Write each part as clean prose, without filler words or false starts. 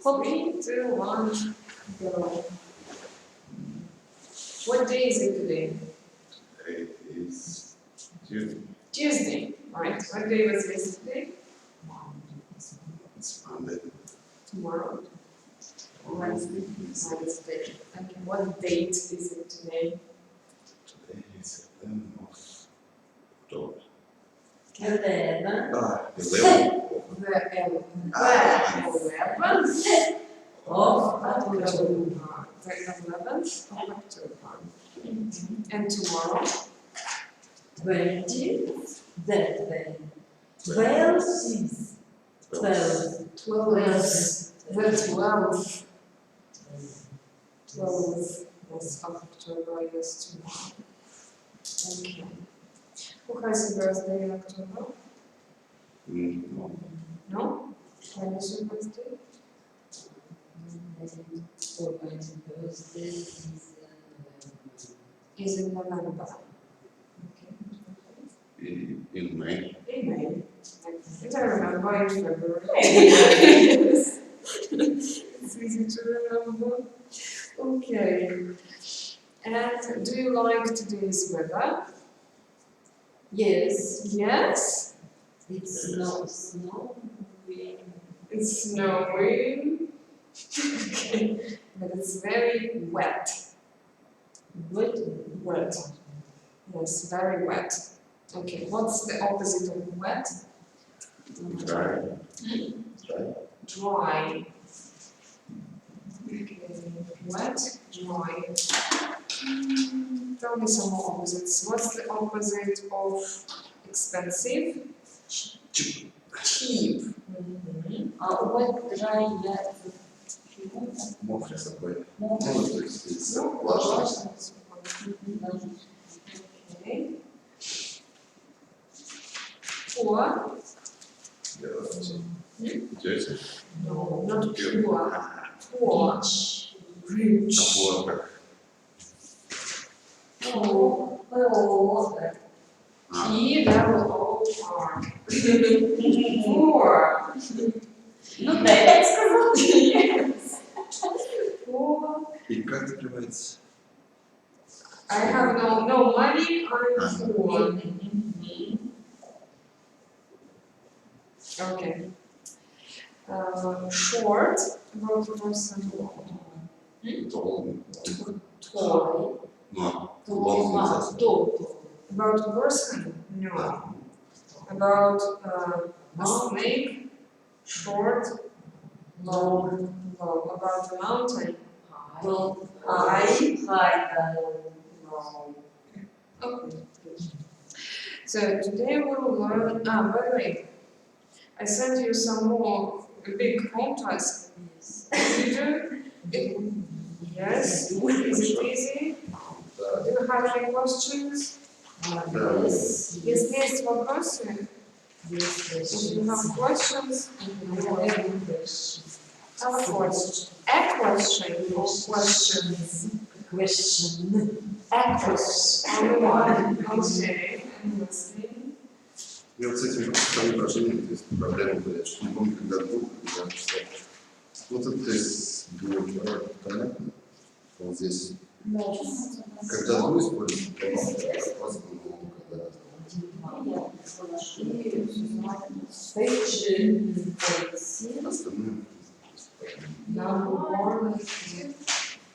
3, 2, 1, go. What day is it today? It is Tuesday. Tuesday, right. What day was yesterday? It's Monday. Tomorrow? Wednesday. Wednesday. Okay, what date is it today? Today is 11 of October. 11. 11 of The 11th of October. The 11th of October. And tomorrow? 20. That way. 12 is 12. 12th. The 12th. 12th of October, yes, tomorrow. Okay. Who has a birthday in October? No. No? When is your birthday? For my birthday Is in November. Okay. In May. In May. I don't remember in February. Yes. It's easy to remember. Okay. And do you like today's weather? Yes, Yes? it's snowing. It's snowing. Okay. But it's very wet. Wet. Wet. Yes, very wet. Okay, what's the opposite of wet? Dry. Dry. Dry. Okay, wet, dry. Tell me some more opposites. What's the opposite of expensive? Cheap. Cheap. Wet, dry, wet. Мокрый такой. Мокрый. Ну, то есть влажный. Okay. Poor? Идете? No, not pure. Poor. Rich. А вот как? Poor. P-double-O-R. Poor. Ну, дай так сказать. Yes. Poor. И как открывается? I have no money, I'm poor. Okay. Short, about a person. Долго. Tall. Ну, long нельзя. About a person? No. About a snake? Short, long, long. About a mountain? High, long. Okay. So today we will learn. By the way, I sent you some more big home tasks. Did you do? Yes. Is it easy? Да. Do you have any questions? Yes. Если есть вопросы, if you have questions, have a question. A question or questions? Question. A question. Only one. Okay. I'm listening. Я вот с этим вторым упражнением, то есть проблема была, что не помню, когда был, когда что. Вот это, то есть, было понятно, вот здесь. Когда двое используют, то вас было, когда остальное.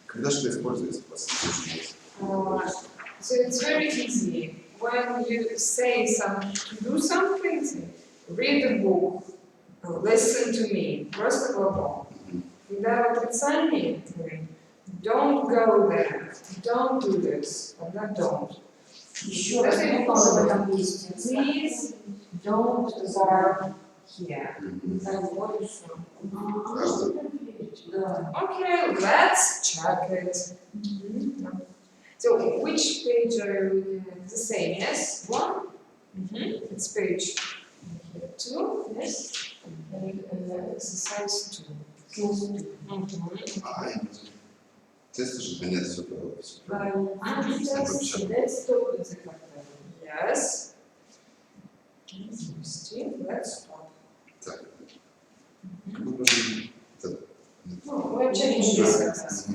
Когда что используется, по сути? So it's very easy. When you say do something, say, read a book, listen to me, first of all. Когда в отрицании, don't go there, don't do this, тогда don't. Еще раз, в этом месте. Please don't go here. Да. Okay, let's check it. So, which page are you looking at? The same, yes? One? It's page 2, yes? And exercise 2. Тесты же понять все Yes. Let's stop. Так. Как мы можем changing this Да. sentence.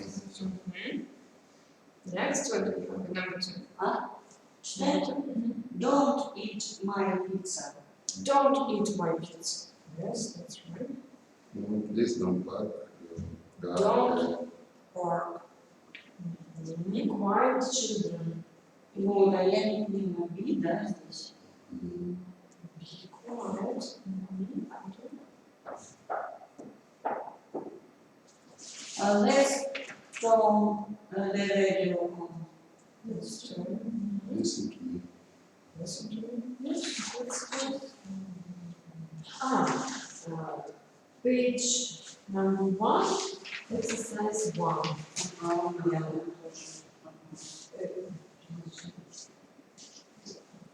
Next, what do you have? Number 2. Что? Don't eat my pizza. Don't eat my pizza. Yes, that's right. Ну, please don't park. Don't bark. Be quiet, children. Ну, да, я не понимаю, би, да, здесь? Be quiet. Let's from the radio. That's true. Listen to me. Listen to me. Yes, that's good. Page number 1, exercise 1.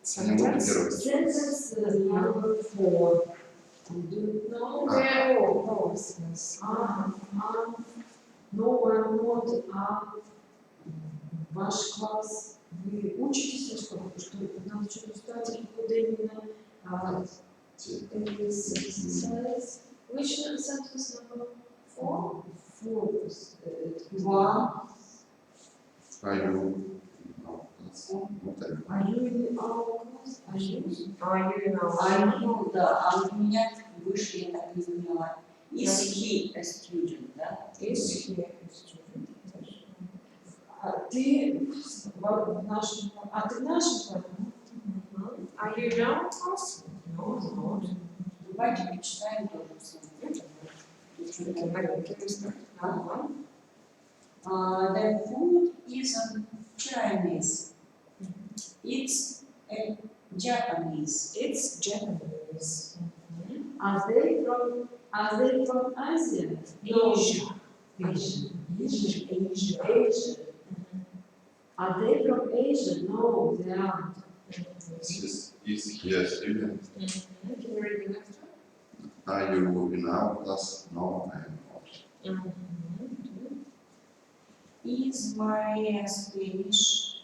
Sentence. Sentence number 4. Do you know where all those? No one would ваш класс, вы учитесь, что надо что-то ставить, куда именно this exercise. Which sentence number 4? 4. 1. Are you? Вот так. Are you in our class? Are you in our Они, да, а у меня выше, я так не поняла. Is he a student, да? Is he a student? Ты в нашем классе? Are you in our class? No, not. Давайте почитаем тоже самое. The food isn't Chinese. It's Japanese. It's Japanese. Are they from Asia? Asia. Asia. Are they from Asia? No, they aren't. Is he a student? Can you read the next one? Are you in our class? No, I am not. Is Maria Spanish?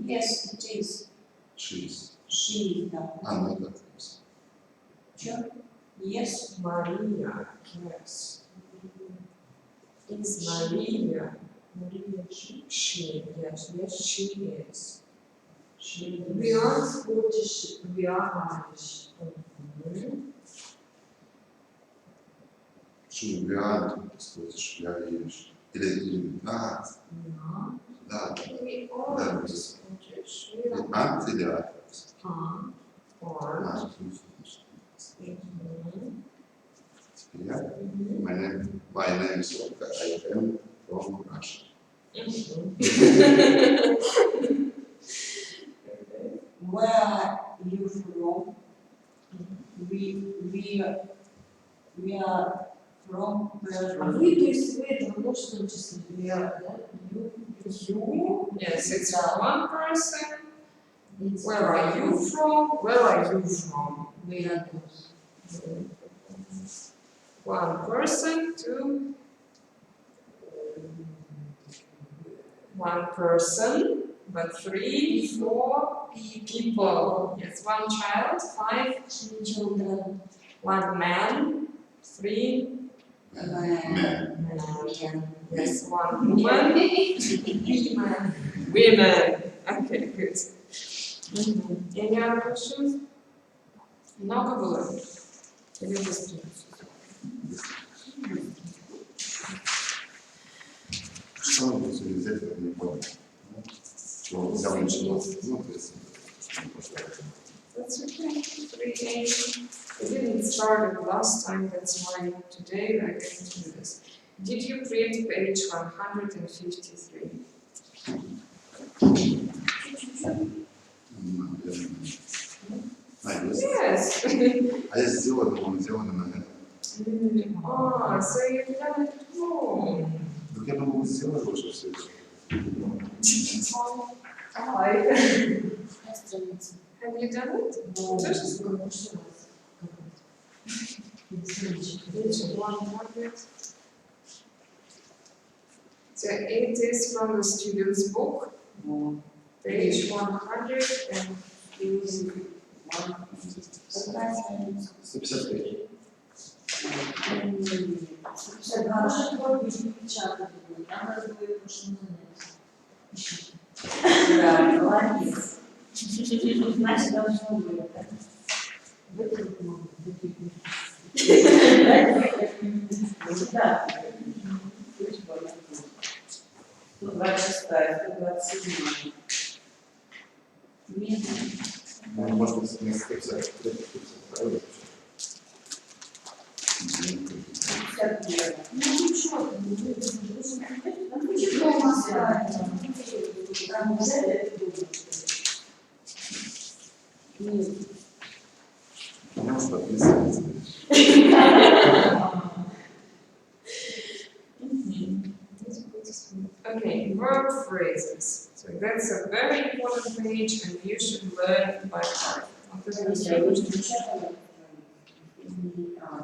Yes, it is. She's. She, да. Ну так. Чё? Yes. Maria, yes. Is Maria? Maria, she, yes, she is. We are Scottish, we are Irish. Почему вариант, слышишь, я видишь. Или да, да. We Да, are вот это. Scottish, we are Ант или ат? or. Теперь я. My name is Olga. I am from Russia. Where are you from? We are from А вы, то есть вы это в множественном числе, да? You? Yes, it's one person. Where are you from? Where are you from? We are One person, two. One person, but 3, 4 people. Yes, one child, 5 children. one man, 3 Man. men. Yes, one woman, women. Okay, good. Any other questions? Много было? Или быстрее? Что он будет взять, как не помню. Что он взял ничего. Ну, то есть. That's okay. 3A. We didn't start it last time, that's why today we're going to do this. Did you print page 153? Yes. А я сделал, но он сделал на это. Oh, so you've done it at home. Так я могу сделать лучше все это. Have you done it? Just page 100. So it is from the student's book, page 100 and 155. Все, хорошо, твой будет печатать. Нам разбудит прошлым занятием. Да, молодец. Значит, должно быть, да? Да. 126, 127. Нет. Может быть, не 153, 152. Ну ничего, ну ничего у нас там взяли это нет. Может, подписываться. Okay, verb phrases. So that's a very important page and you should learn by heart. Вот это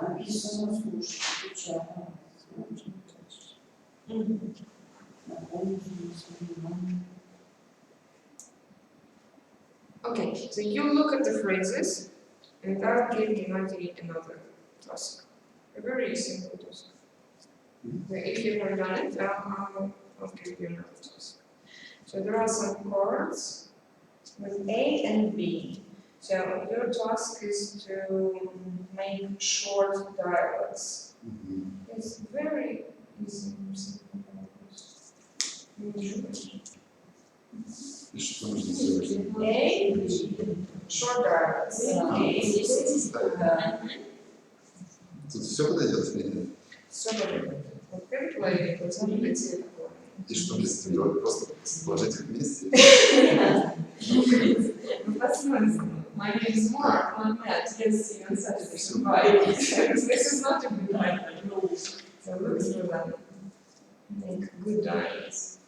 Написано, слушай, печатала. Okay, so you look at the phrases and I'll give Gennady another task. A very simple task. If you have done it, I'll give you another task. So there are some chords with A and B. So your task is to make short dialogues. It's very easy. И что нужно сделать? A, short dialogues. Тут все подойдет или нет? Все добре. Вот первый плей, потом эти. И что мне сделать? Просто сложить их вместе? Ну, посмотрите. My name is Mark, I'm Matt. Yes, see you on Saturday. So bye. This is not a good dialogue. No. So look through them. Make good dialogues.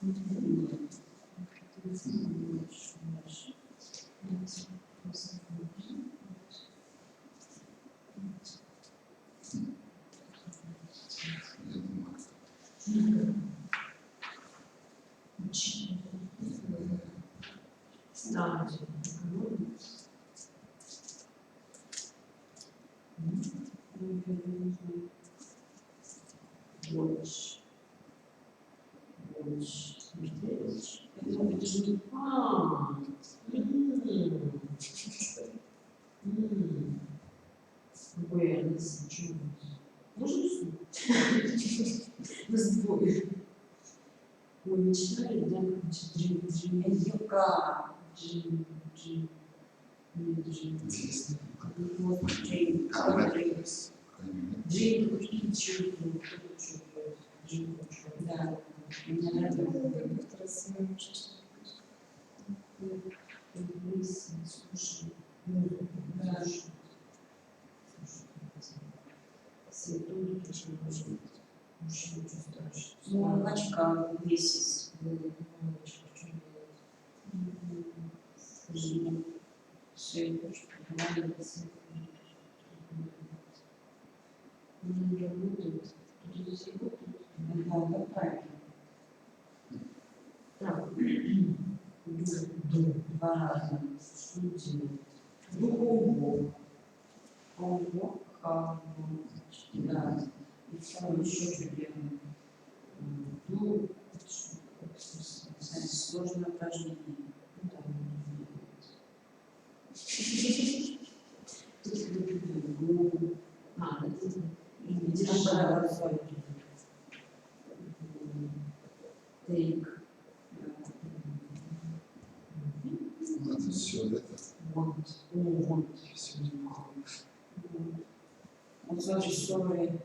Мы начинали, да, значит, джин. Да. Мне нравится. Слушай, да. Все тут очень важно. Очень страшно. Ну, в очках месяц. Скажи, Все идешь, понравится. они работают, люди все работают. Да, это правильно. Так, Два раза. что делать? Ого. Ого, как. Да. И второй еще что делаем? Ну, Сложное упражнение. да, тут другую. Это Держи. Take. Надо все это. Want. Все. Вот смотри, sorry.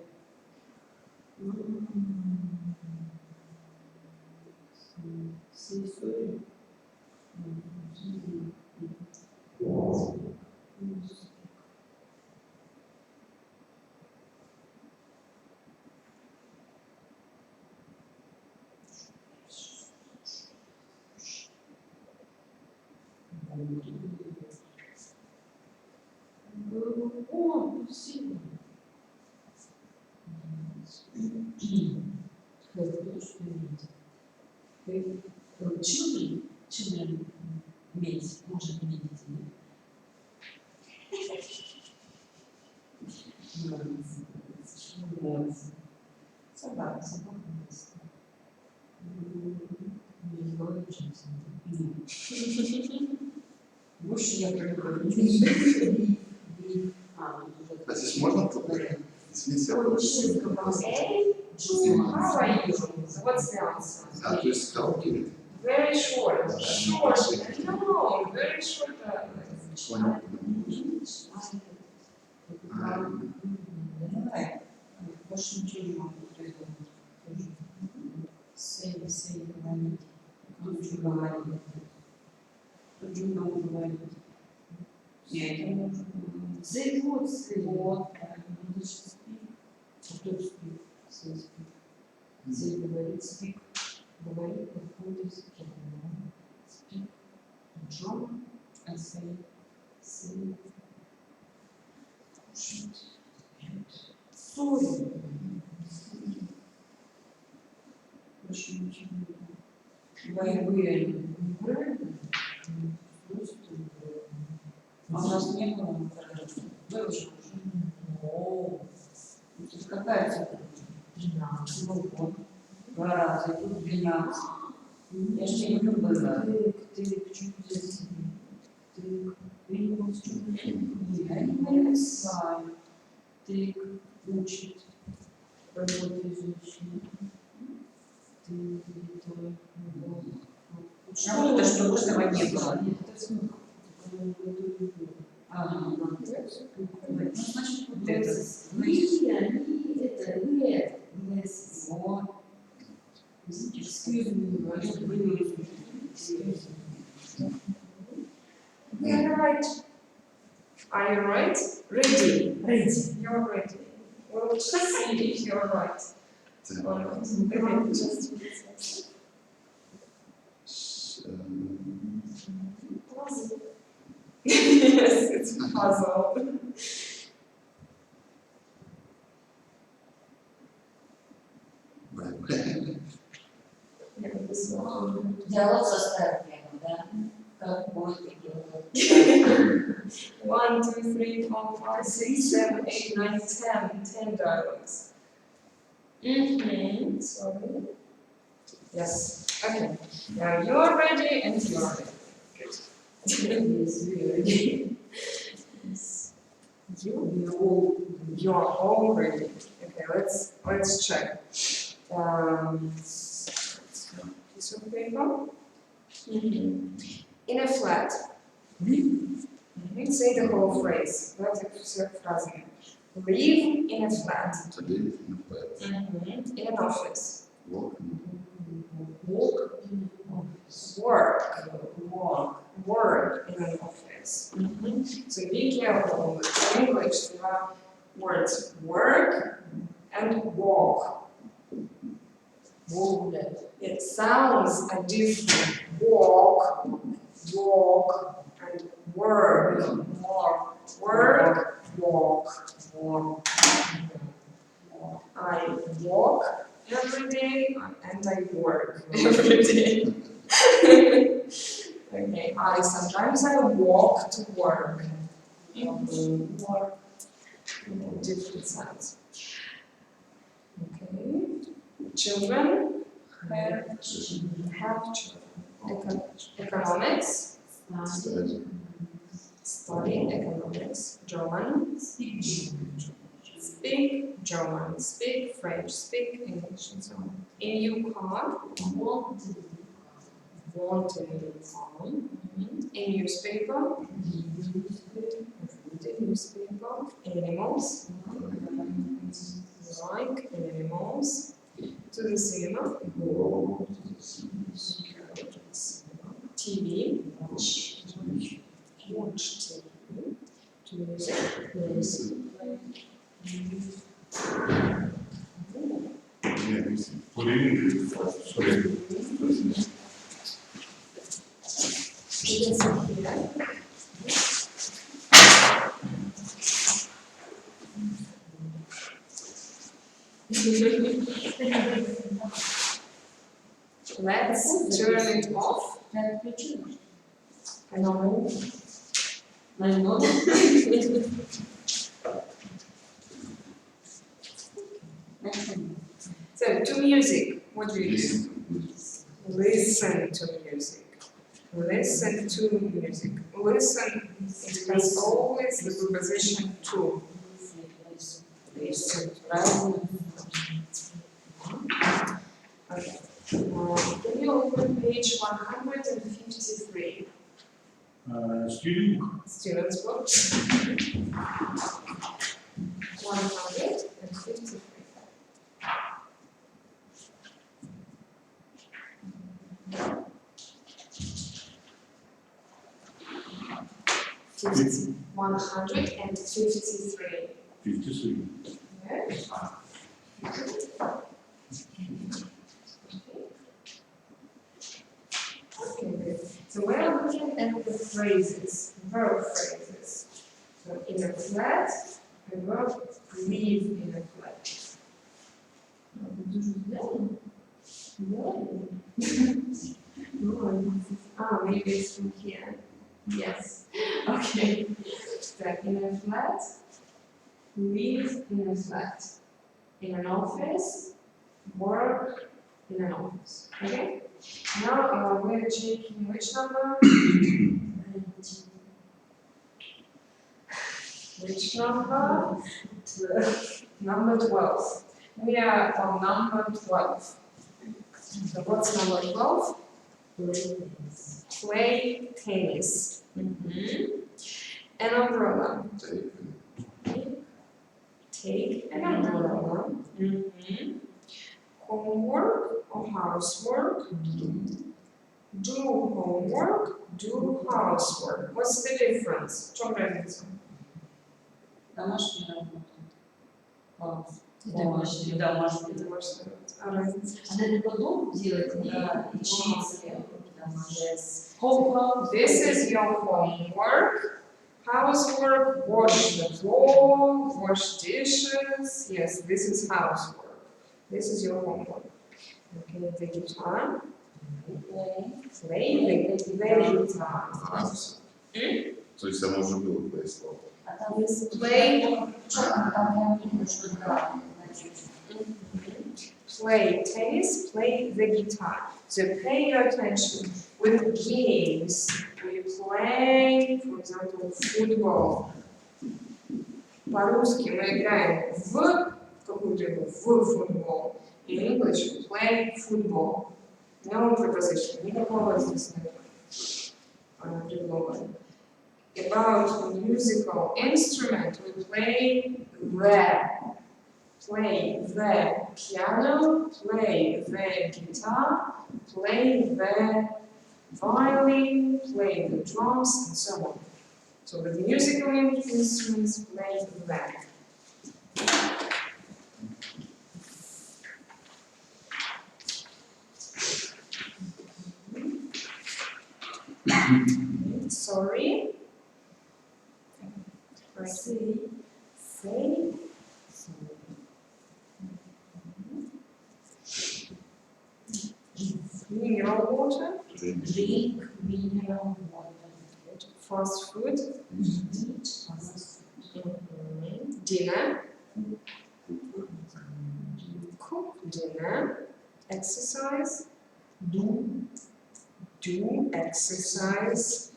Все истории. О, спасибо. Children иметь, может видеть, Да, собака есть. Не говорю, что больше я про любовь. А здесь можно повторять? Извините, я She's просто... Hey, how are you? What's the answer? А, то есть короткий? Very short. Short. No, very short. Понял. Давай. Больше ничего не могу придумать. Сей говорит. Лучше говорит. Тут же много говорит. Нет, это можно. Сей вот. Кто спит? Сей спит. Сей говорит, спик. Говорит, подходит, спик. Джон, а сей. Сори. Больше ничего не говорит. Вы неправильно? А у нас не было выложено. О, это какая цифра? 12. Ну вот. 2 раза, и тут 12. Я же не люблю было. Ты почему здесь? Ты я не написаю. Ты учит. Работу изучить. Ты что это, что этого не было? Нет, это смысл. Ну, значит, вот это. Вот. Excuse me. You're right. Are you right? Ready. You're ready. We'll just see if you're right. Or not. Okay, just puzzle. Yes, it's a puzzle. Yeah, this one. Диалог составим, да? Как будет делать? 1, 2, 3, 4, 5, 6, 7, 8, 9, 10 dialogues. Sorry. Yes. Okay. Now you're ready and you're ready. Good. Yes, we're ready. Yes. You're all ready. Okay, let's check. Piece of paper. In a flat. Say the whole phrase. Давайте все фразы. Live in a flat. In an office. Work in an office. So be careful with English. There are words work and walk. It sounds a different. Walk, and work. Work, walk. I walk every day and I work every day. Okay, sometimes I walk to work. Work. Different sounds. Okay. Children have children. Economics. Study economics. German. Speak German. Speak French. Speak English and so on. In your car. Want to new car. In newspaper. Read newspaper. Animals. Like animals. To the cinema. TV. Watch TV. To music. Let's turn it off. I know. So So, to music, what do you do? Listen. Listen to music. Listen to music. Listen, it has always the preposition to. Listen. Okay. Can you open page 153? Student book. Students' book. 153. Fifty. 153. 53. Yes. Okay, good. So we're looking at the phrases, verb phrases. So in a flat, the verb live in a flat. Maybe it's from here. Yes. Okay. So in a flat, live in a flat. In an office, work in an office. Okay? Now we're checking which number? Which number? Number 12. We are on number 12. So what's number 12? Play tennis. An umbrella. Take an umbrella. Homework or housework. Do homework, do housework. What's the difference? В чем разница? Домашняя работа. Домашняя. Домашняя. Домашняя. А разница? Она не потом делать, да, учиться. Yes. Homework. This is your homework. Housework, wash the floor, wash dishes. Yes, this is housework. This is your homework. Okay, the guitar. Play the guitar. То есть там уже было play слово. А там есть Play. там я видно, что да. Play tennis, play the guitar. So pay your attention. With games, we play, for example, football. По-русски мы играем в какую-то игру, в футбол. In English, we play football. No preposition, никакого здесь нет предлога. About musical instrument, we play the piano, play the guitar, play the violin, play the drums, and so on. So with musical instruments, play that. Sorry. Say. Mineral water. Drink mineral water. Fast food. Dinner. Cook dinner. Exercise. Do exercise.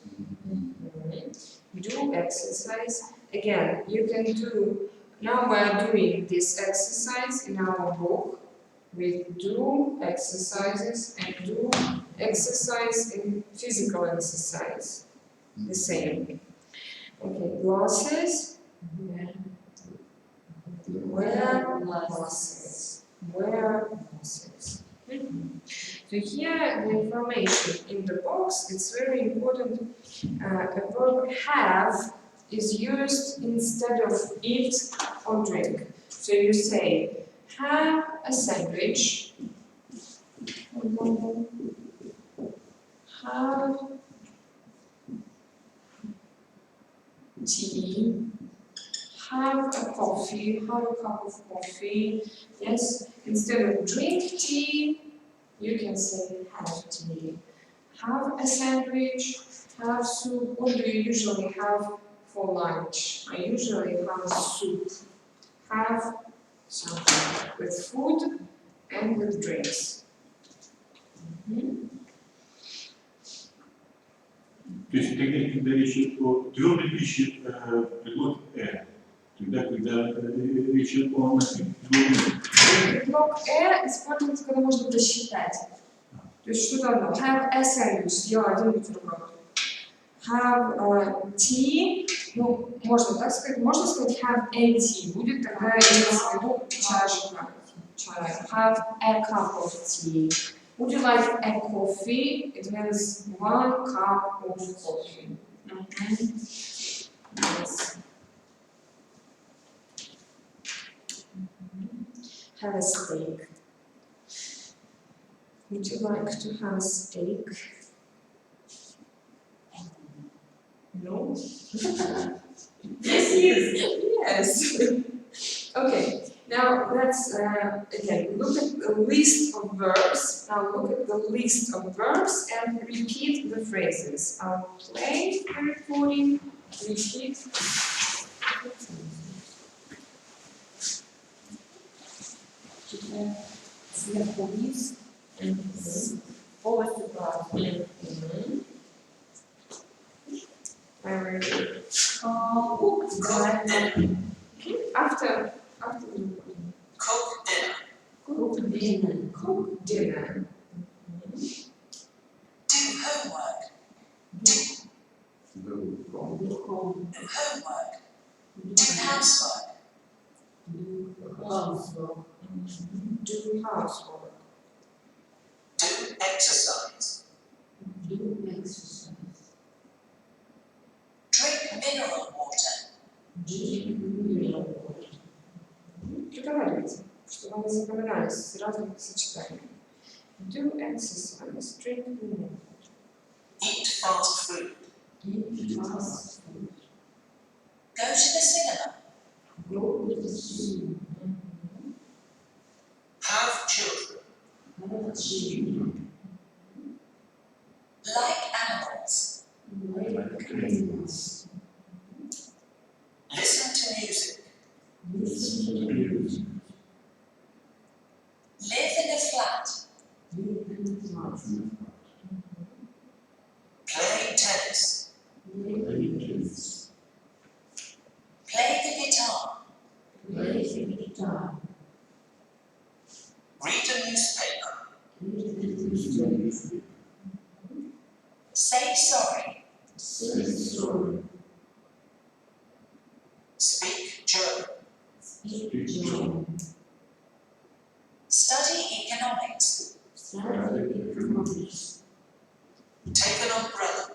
Do exercise. Again, you can do. Now we are doing this exercise in our book. We do exercises and do exercise in physical exercise. The same. Okay, glasses. Wear glasses. Wear glasses. So here the information in the box, it's very important. A verb have is used instead of eat or drink. So you say, have a sandwich. Have tea. Have a coffee. Have a cup of coffee. Yes, instead of drink tea, you can say have tea. Have a sandwich. Have soup. What do you usually have for lunch? I usually have soup. Have something with food and with drinks. То есть тогда, когда речь идет о твердой пище, предлог Тогда, когда речь идет о напитке. Предлог используется, когда можно посчитать. То есть что там? Have a sandwich, съела один бутерброд. Have tea, ну, можно так сказать, можно сказать have a tea, будет тогда иметься в виду чашка чая. Have a cup of tea. Would you like a coffee? It means 1 cup of coffee. Yes. Have a steak. Would you like to have a steak? No? Yes. Okay, now let's again look at the list of verbs. Now look at the list of verbs and repeat the phrases. I'll play the recording, repeat. Сверху вниз, полностью правильно. Very good. After After the recording. Cook dinner. cook dinner. Cook dinner. Do homework. Do home. Do home. Do homework. Do housework. Do housework. Do housework. Do exercise. Do exercise. Drink mineral water. Drink mineral water. Проговаривайте, чтобы вы запоминались с разными сочетаниями. Do exercise, drink milk. Eat fast food. Eat fast food. Go to the cinema. Go to the cinema. Have children. Have children. Like animals. Like animals. Listen to music. Listen to music. Live in a flat. Live in a flat. Play tennis. Play tennis. Play the guitar. Play the guitar. Read a newspaper. Read the newspaper. Say sorry. Say sorry. Speak German. Speak German. Study economics. Study economics. Take an umbrella.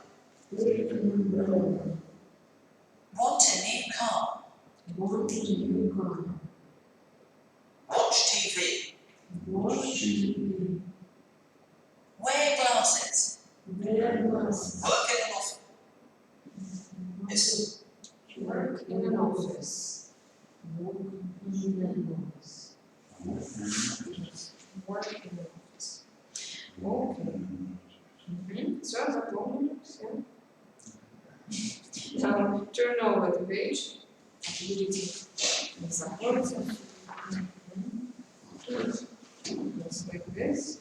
Take an umbrella. Want a new car. Want a new car. Watch TV. Watch TV. Wear glasses. Wear glasses. Work in an office. Work in an office. Work in an office. Work in an office. Okay. Все, запомнили? Все. Now, turn over the page. Видите, заходите. Just like this.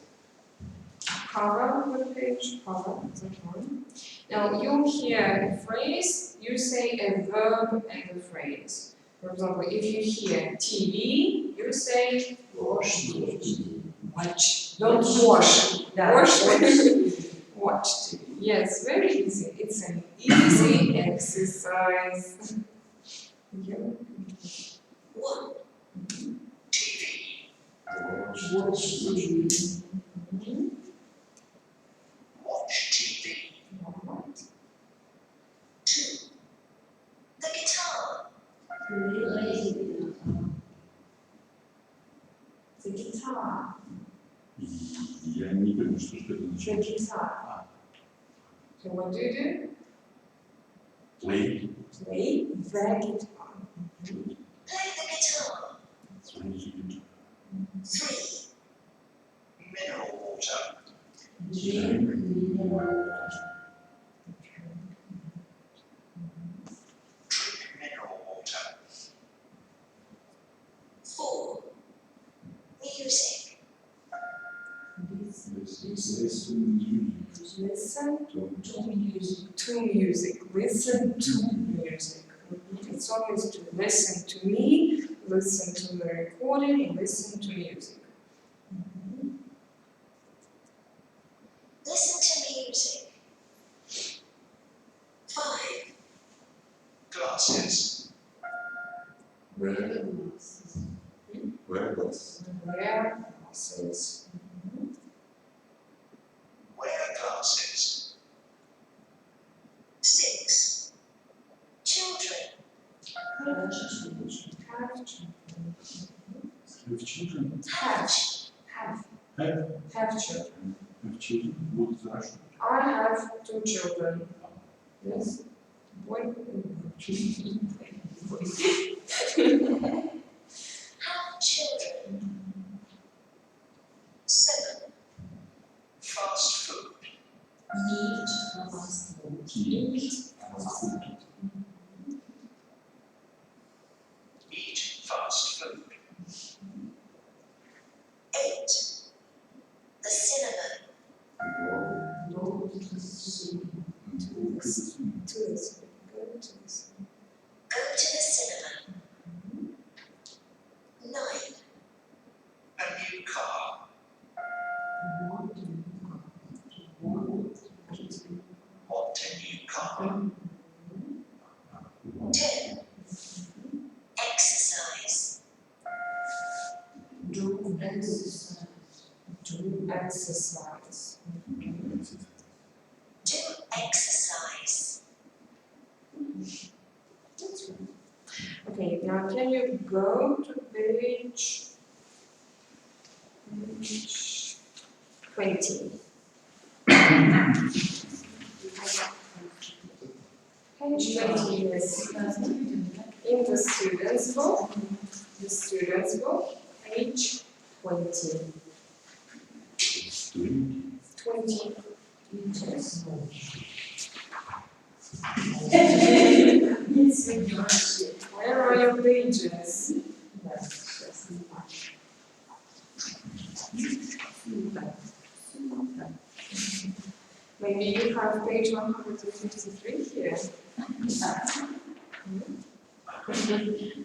Cover the page, cover the one. Now, you hear a phrase, you say a verb and a phrase. For example, if you hear TV, you say Watch TV. watch. Don't wash. Wash. Watch TV. Yes, very easy. It's an easy exercise. Yeah. One. TV. Watch TV. Watch TV. Alright. Two. The guitar. Play the guitar. Я не понимаю, что это The означает. guitar. So what do? Play. Play the guitar. Play the guitar. Play. Three. Mineral water. Drink mineral water. Drink mineral water. Four. Music. Listen to music. to music. Listen to music. It's always to listen to me, listen to the recording, and listen to music. Listen to music. 5. Glasses. Wear glasses. Wear glasses. Wear glasses. 6. Children. Have children. Have children. Have Have children. children. Вот хорошо. I have 2 children. Yes. Boy. Have children. 7. Fast food. Eat fast food. Eat fast food. 8. The cinema. Go to the cinema. Go to the cinema. Go to the cinema. 9. A new car. Want a new car. 10. Exercise. Do exercise. Do exercise. Do exercise. That's right. Okay, now can you go to page 20? Page 20 is in the student's book. The student's book, page 20. 20. Yes. Where are your pages? Maybe you have page 153 here.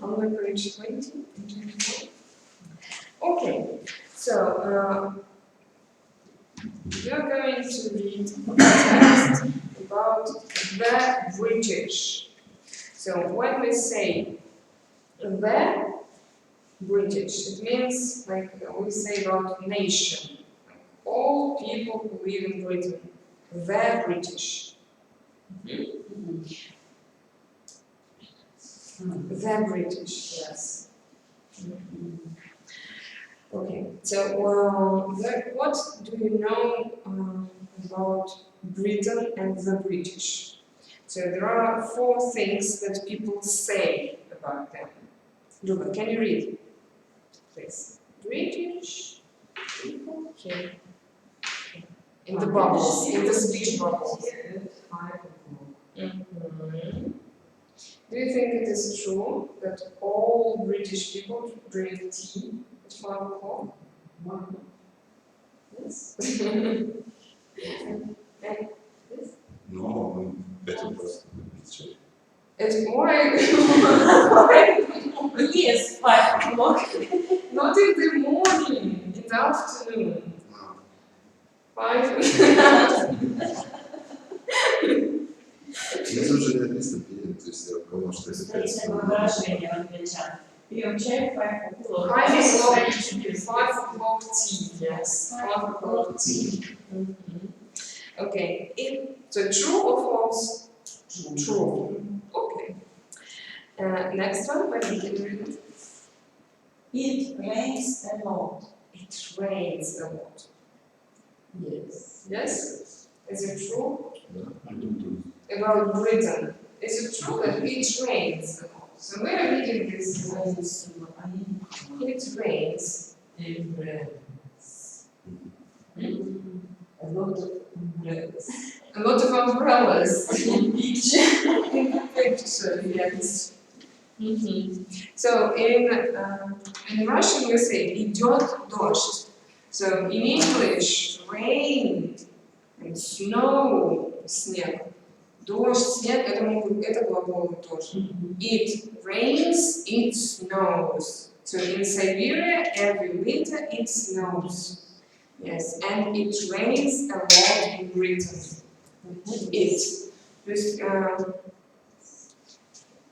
Only page 20. Okay, so we are going to read a text about the British. So when we say the British, it means like we say about nation, like all people who live in Britain, the British. The British, yes. Okay, so what do you know about Britain and the British? So there are 4 things that people say about them. Luba, can you read, please? British people, okay. In the bubbles, in the speech bubbles. Do you think it is true that all British people drink tea at 5 o'clock? Yes. And this? No, better просто picture. It's why? Yes, 5 o'clock. Not in the morning, in the afternoon. 5. Здесь уже не написано пьем, то есть я понял, что это Есть 5 такое выражение в англичан. Пьем чай в 5 o'clock. 5 o'clock tea, yes. 5 o'clock tea. Okay, so true or false? True. Okay. Next one, when you can read it. It rains a lot. It rains a lot. Yes. Yes? Is it true? I don't know. About Britain. Is it true that it rains a lot? So we are reading this. It rains. It rains. A lot of umbrellas. A lot of umbrellas. In the picture, yes. So in Russian we say идет дождь. So in English, rain and snow, снег, дождь, снег, это глаголы тоже. It rains, it snows. So in Siberia, every winter it snows. Yes, and it rains a lot in Britain. It. То есть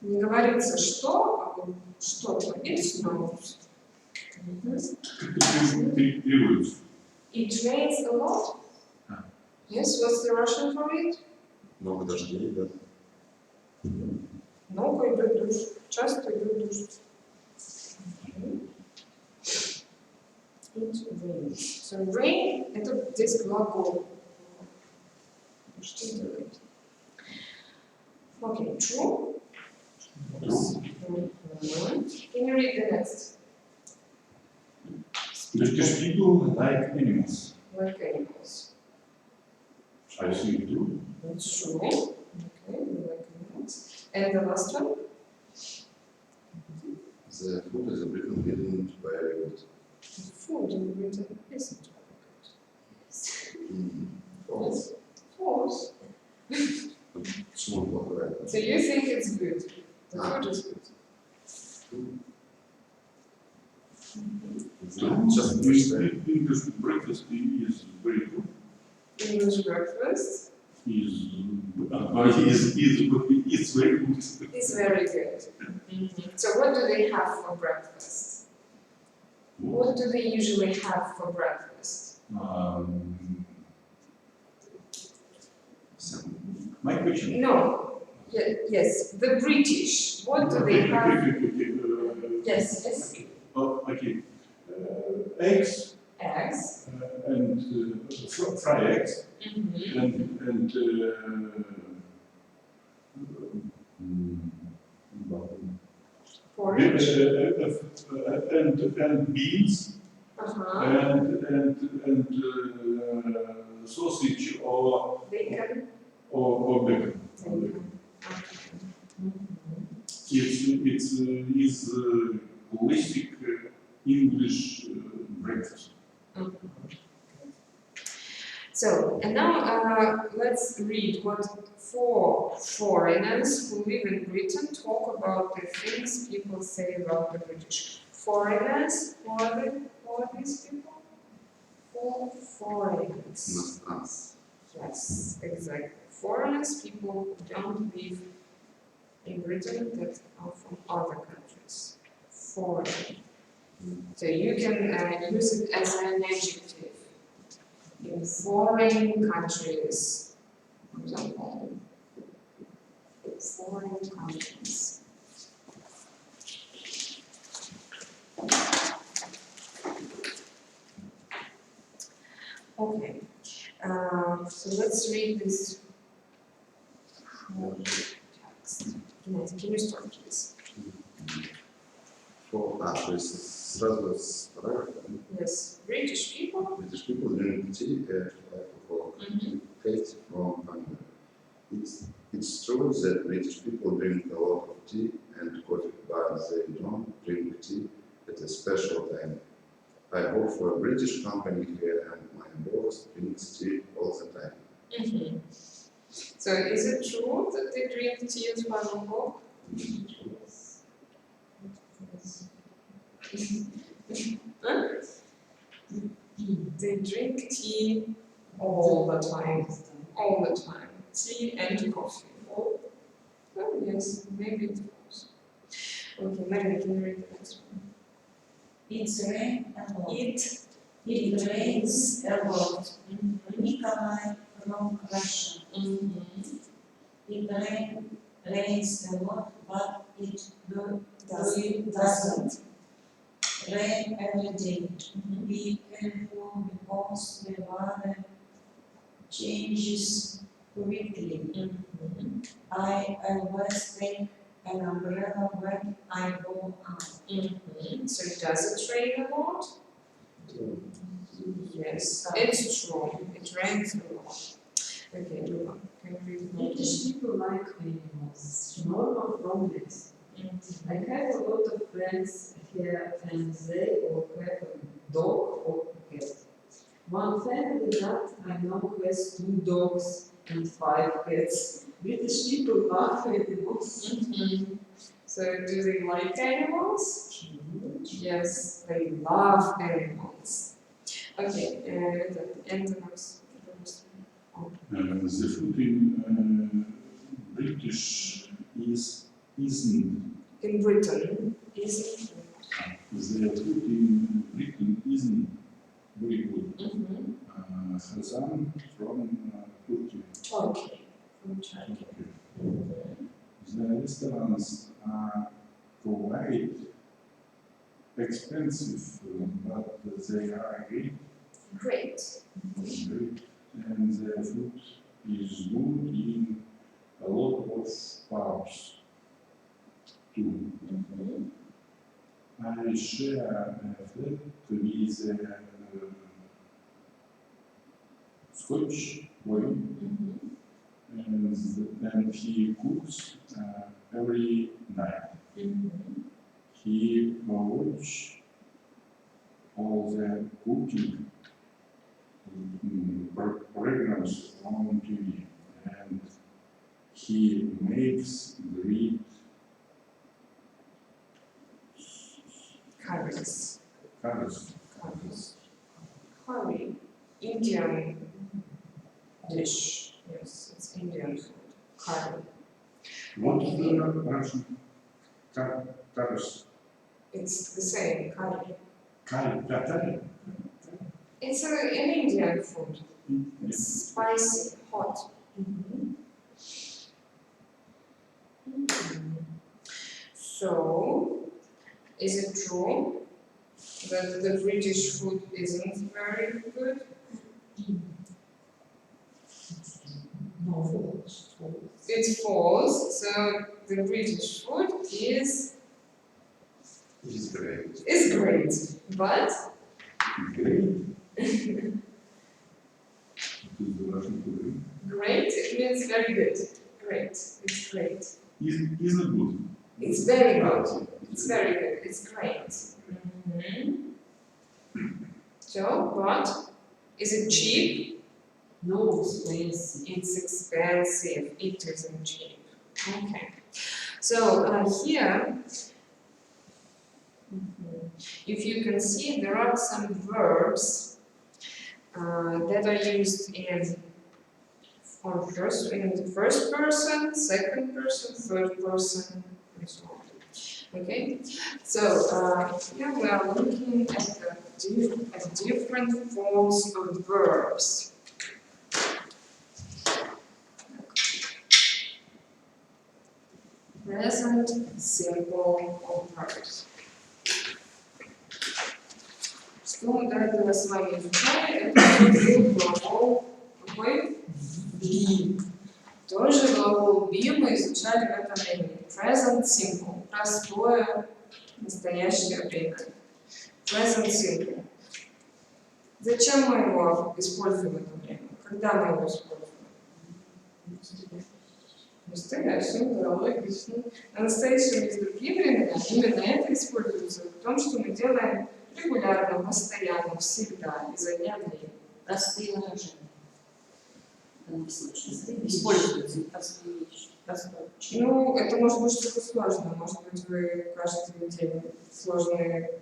не говорится что, а вот что-то. It snows. Переводится. It rains a lot. Yes, what's the Russian for it? Много дождей, да? Много идет дождь. Часто идет дождь. It rains. So rain – это здесь глагол. Что делает? Okay, true. Can you read the next? British people like animals. Like animals. I think true. That's true. Okay, we like animals. And the last one? The food is written isn't very good. Food in Britain isn't very good. False. False. Почему плохо? So you think it's good? The food is good. Сейчас прочитаю. English breakfast is very good. English breakfast It's very good. is very good. So what do they have for breakfast? What do they usually have for breakfast? My question. No. Yes, the British. What do they have? Yes, yes. Okay. Eggs Eggs. and fried eggs and Porridge. and beans and sausage or Bacon. bacon. It's classic English breakfast. So, and now let's read what four foreigners who live in Britain talk about the things people say about the British. Foreigners, who are these people? Four foreigners. Иностранцы. Yes, exactly. Foreigners, people who don't live in Britain that are from other countries. Foreign. So you can use it as an adjective. In foreign countries, for example, foreign countries. Okay, so let's read this text. Yes, can you start, please? То есть сразу с параграфа. Yes, British people. British people drink tea and alcohol. Hate from Hungary. It's true that British people drink a lot of tea and coffee, but they don't drink tea at a special time. I work for a British company here and my boss drinks tea all the time. So is it true that they drink tea at 1 o'clock? Huh? They drink tea all the time. All the time. Tea and coffee. Oh, yes, maybe it was. Okay, Mary, can you read the next one? It's rain a lot. It rains a lot. Nikolai from Russia. It rains a lot, but it doesn't rain every day. Be careful because the weather changes quickly. I always take an umbrella when I go out. So does it rain a lot? Yes, it's true. It rains a lot. Okay, move on. Can you read the British people like animals, normal problems. I have a lot of friends here and they all have a dog or cat. One family that I know has 2 dogs and 5 cats. British people love animals. So do they like animals? Yes, they love animals. Okay, and the next. The food in British isn't. In Britain, isn't. The food in Britain isn't very good. Hazan from Turkey. Turkey. From Turkey. The restaurants are quite expensive, but they are great. Great. And the food is good in a lot of pubs too. I share a flat with a Scotch boy, and he cooks every night. He watches all the cooking programs on TV, and he makes great Curries. curries. Curry. Indian dish. Yes, it's Indian food. Curry. What is the Russian curries? It's the same, curry. Curry. It's an Indian food. It's spicy, hot. So, is it true that the British food isn't very good? No, It's false. So the British food is great, but Great. The Russian food great it means very good. Great, it's great. isn't good. It's very good. It's very good. It's great. So, but is it cheap? no, expensive. It's expensive. It isn't cheap. Okay. So here, if you can see, there are some verbs that are used in the first person, second person, third person, and so on. Okay. So here we are looking at different forms of verbs. Present simple verbs. Что мы до этого с вами изучали, это глагол какой? Be. Тоже глагол be мы изучали в этом времени. Present simple. Простое настоящее время. Present simple. Зачем мы его используем в это время? Когда мы его используем? Настоящим, да, логично. А настоящим есть другие времена. Именно это используется в том, что мы делаем регулярно, постоянно, всегда, изо дня в день. Простые выражения. В данном случае. Используются простые вещи. Простое. Ну, это может быть что-то сложное. Может быть, вы каждый день сложные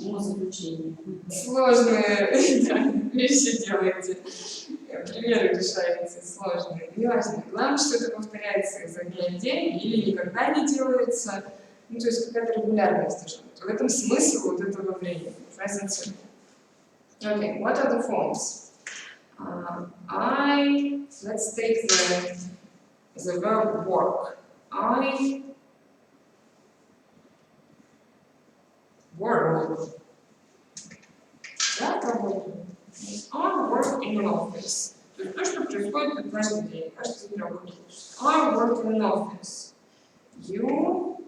Умозаключение. вещи делаете. Примеры решаете сложные. Неважно. Главное, что это повторяется изо дня в день или никогда не делается. Ну, то есть какая-то регулярность должна быть. В этом смысл вот этого времени. Present simple. Okay, what are the forms? Let's take the verb work. I work. Я работаю. I work in an office. То есть то, что происходит каждый день. Каждый день работаю. I work in an office. You...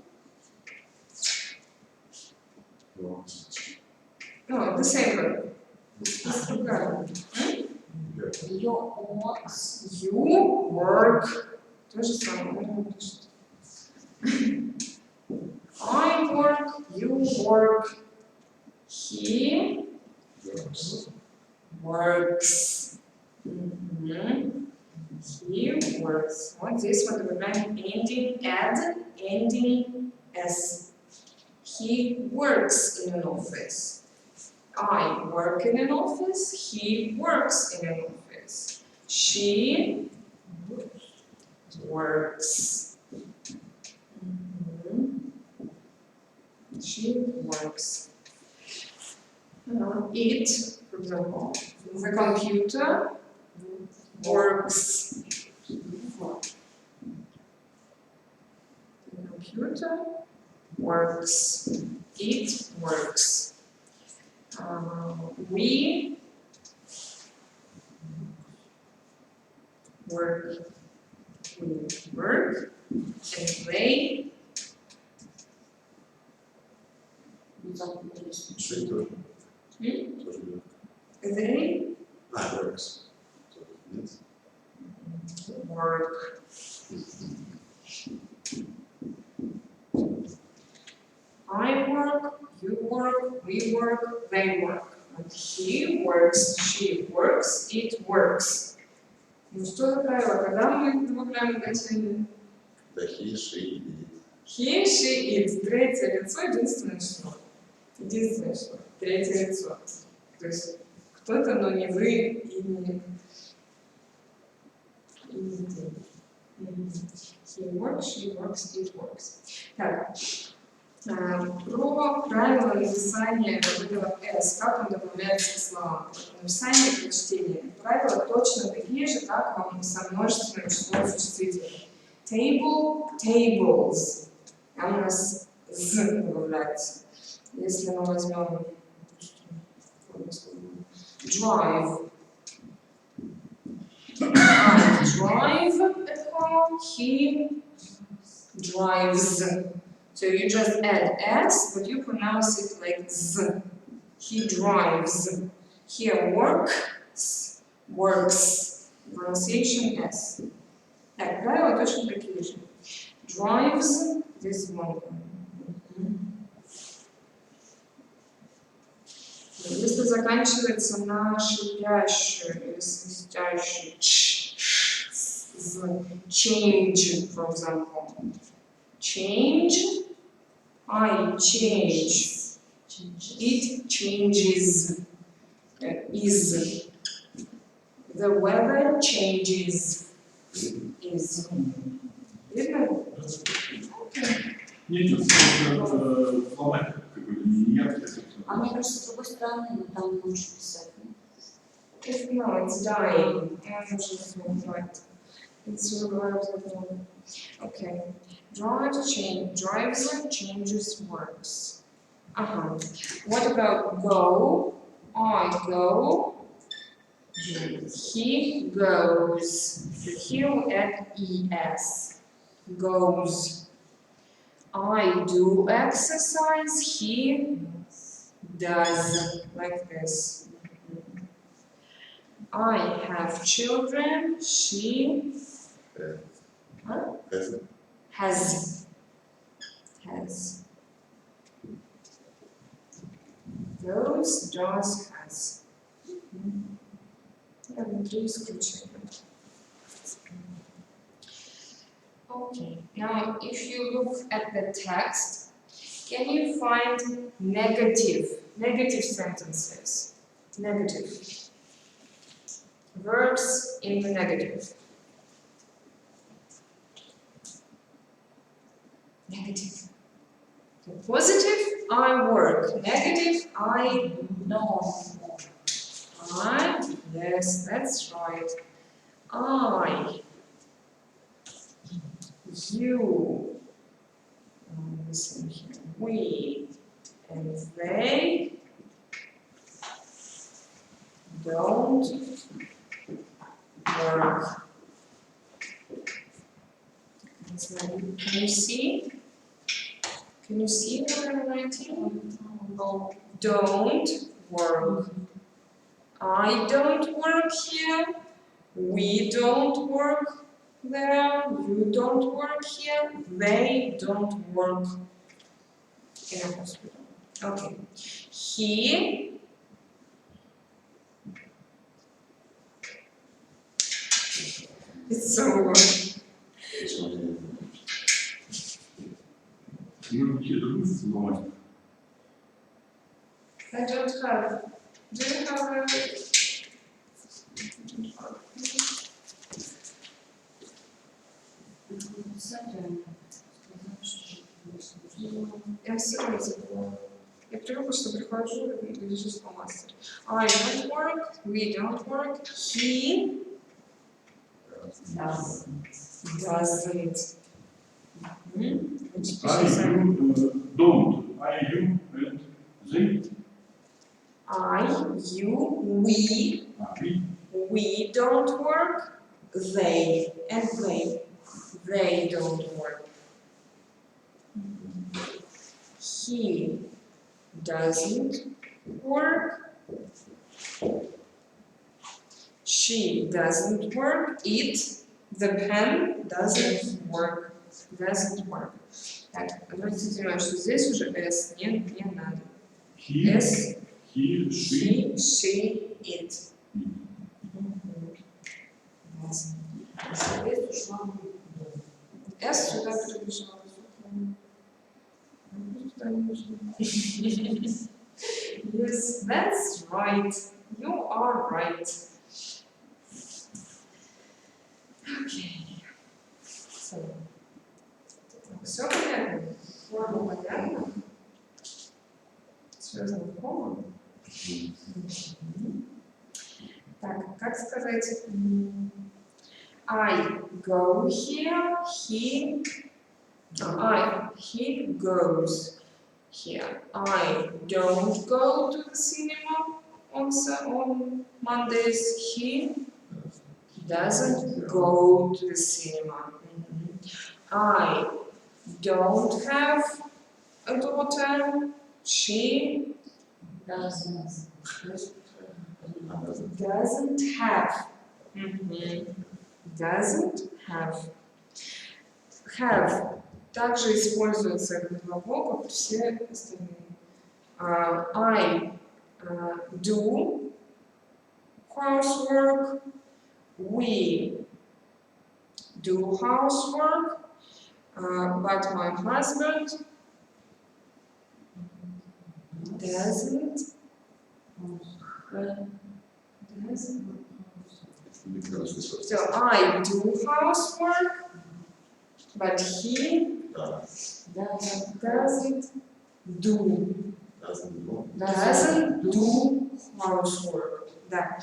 No, the same verb. You work. То же самое. I work, you work, he works. He works. Вот здесь мы добавляем ending add, ending s. He works in an office. I work in an office. He works in an office. She works. She works. It, for example, the computer works. The computer works. It works. We work. We work. And they Шить тоже. Тоже легко. they Works. Нет? work. I work, you work, we work, they work. And he works, she works, it works. Ну что за правило? Когда мы добавляем значение? Да, he, she, it. He, she, it. Третье лицо, единственное число. Единственное число. Третье лицо. То есть кто-то, но не вы и не ты. He works, she works, it works. Так. Про правила написания вот этого S, как он добавляется к словам. Написание и прочтение. Правила точно такие же, как вам со множественным числом существительных. Table, tables. Там у нас Z добавляется. Если мы возьмем drive. I drive at home, he drives. So you just add S, but you pronounce it like Z. He drives. Here works, works. Pronunciation S. Так, правила точно такие же. Drives, this one. Если заканчивается на шипящую или свистящую change, for example. Change, I change, it changes, is. The weather changes, is. Видно? Нет, в словах какой-то нет. А мне кажется, с другой стороны, там лучше писать. No, it's dying. I'm just right. It's reversed. Okay. Drives, changes, works. What about go? I go. He goes. Here we add es. Goes. I do exercise. He does. Like this. I have children. She has. Goes, does, has. Okay, now if you look at the text, can you find negative sentences? Negative. Verbs in the negative. Negative. Positive, I work. Negative, I don't work. Yes, that's right. I, you, listen here, we, and they don't work. Can you see? Can you see what I'm writing? Don't work. I don't work here. We don't work there. You don't work here. They don't work in a hospital. Okay. He It's over. Может быть, это будет фломастер? I don't have. Do you have a... Я все равно забыла. Я привыкла, что прихожу и лежу с фломастером. I don't work, we don't work, he doesn't. I, you, don't. I, you, and they. We We. don't work, they, and they don't work. He doesn't work, she doesn't work, it, the pen doesn't work, Так, обратите внимание, что здесь уже S не надо. He. S, He. She. she, it. S сюда перебежала. Yes, that's right. You are right. Okay. So, все понятно? Форма понятна? Все знакомо? Так, как сказать? I go here, he goes here. I don't go to the cinema on Mondays. He doesn't go to the cinema. I don't have a daughter. She doesn't have. Doesn't have. Have также используется как глагол, как все остальные. I do housework. We do housework. But my husband doesn't. So I do housework, but he doesn't do housework. Да.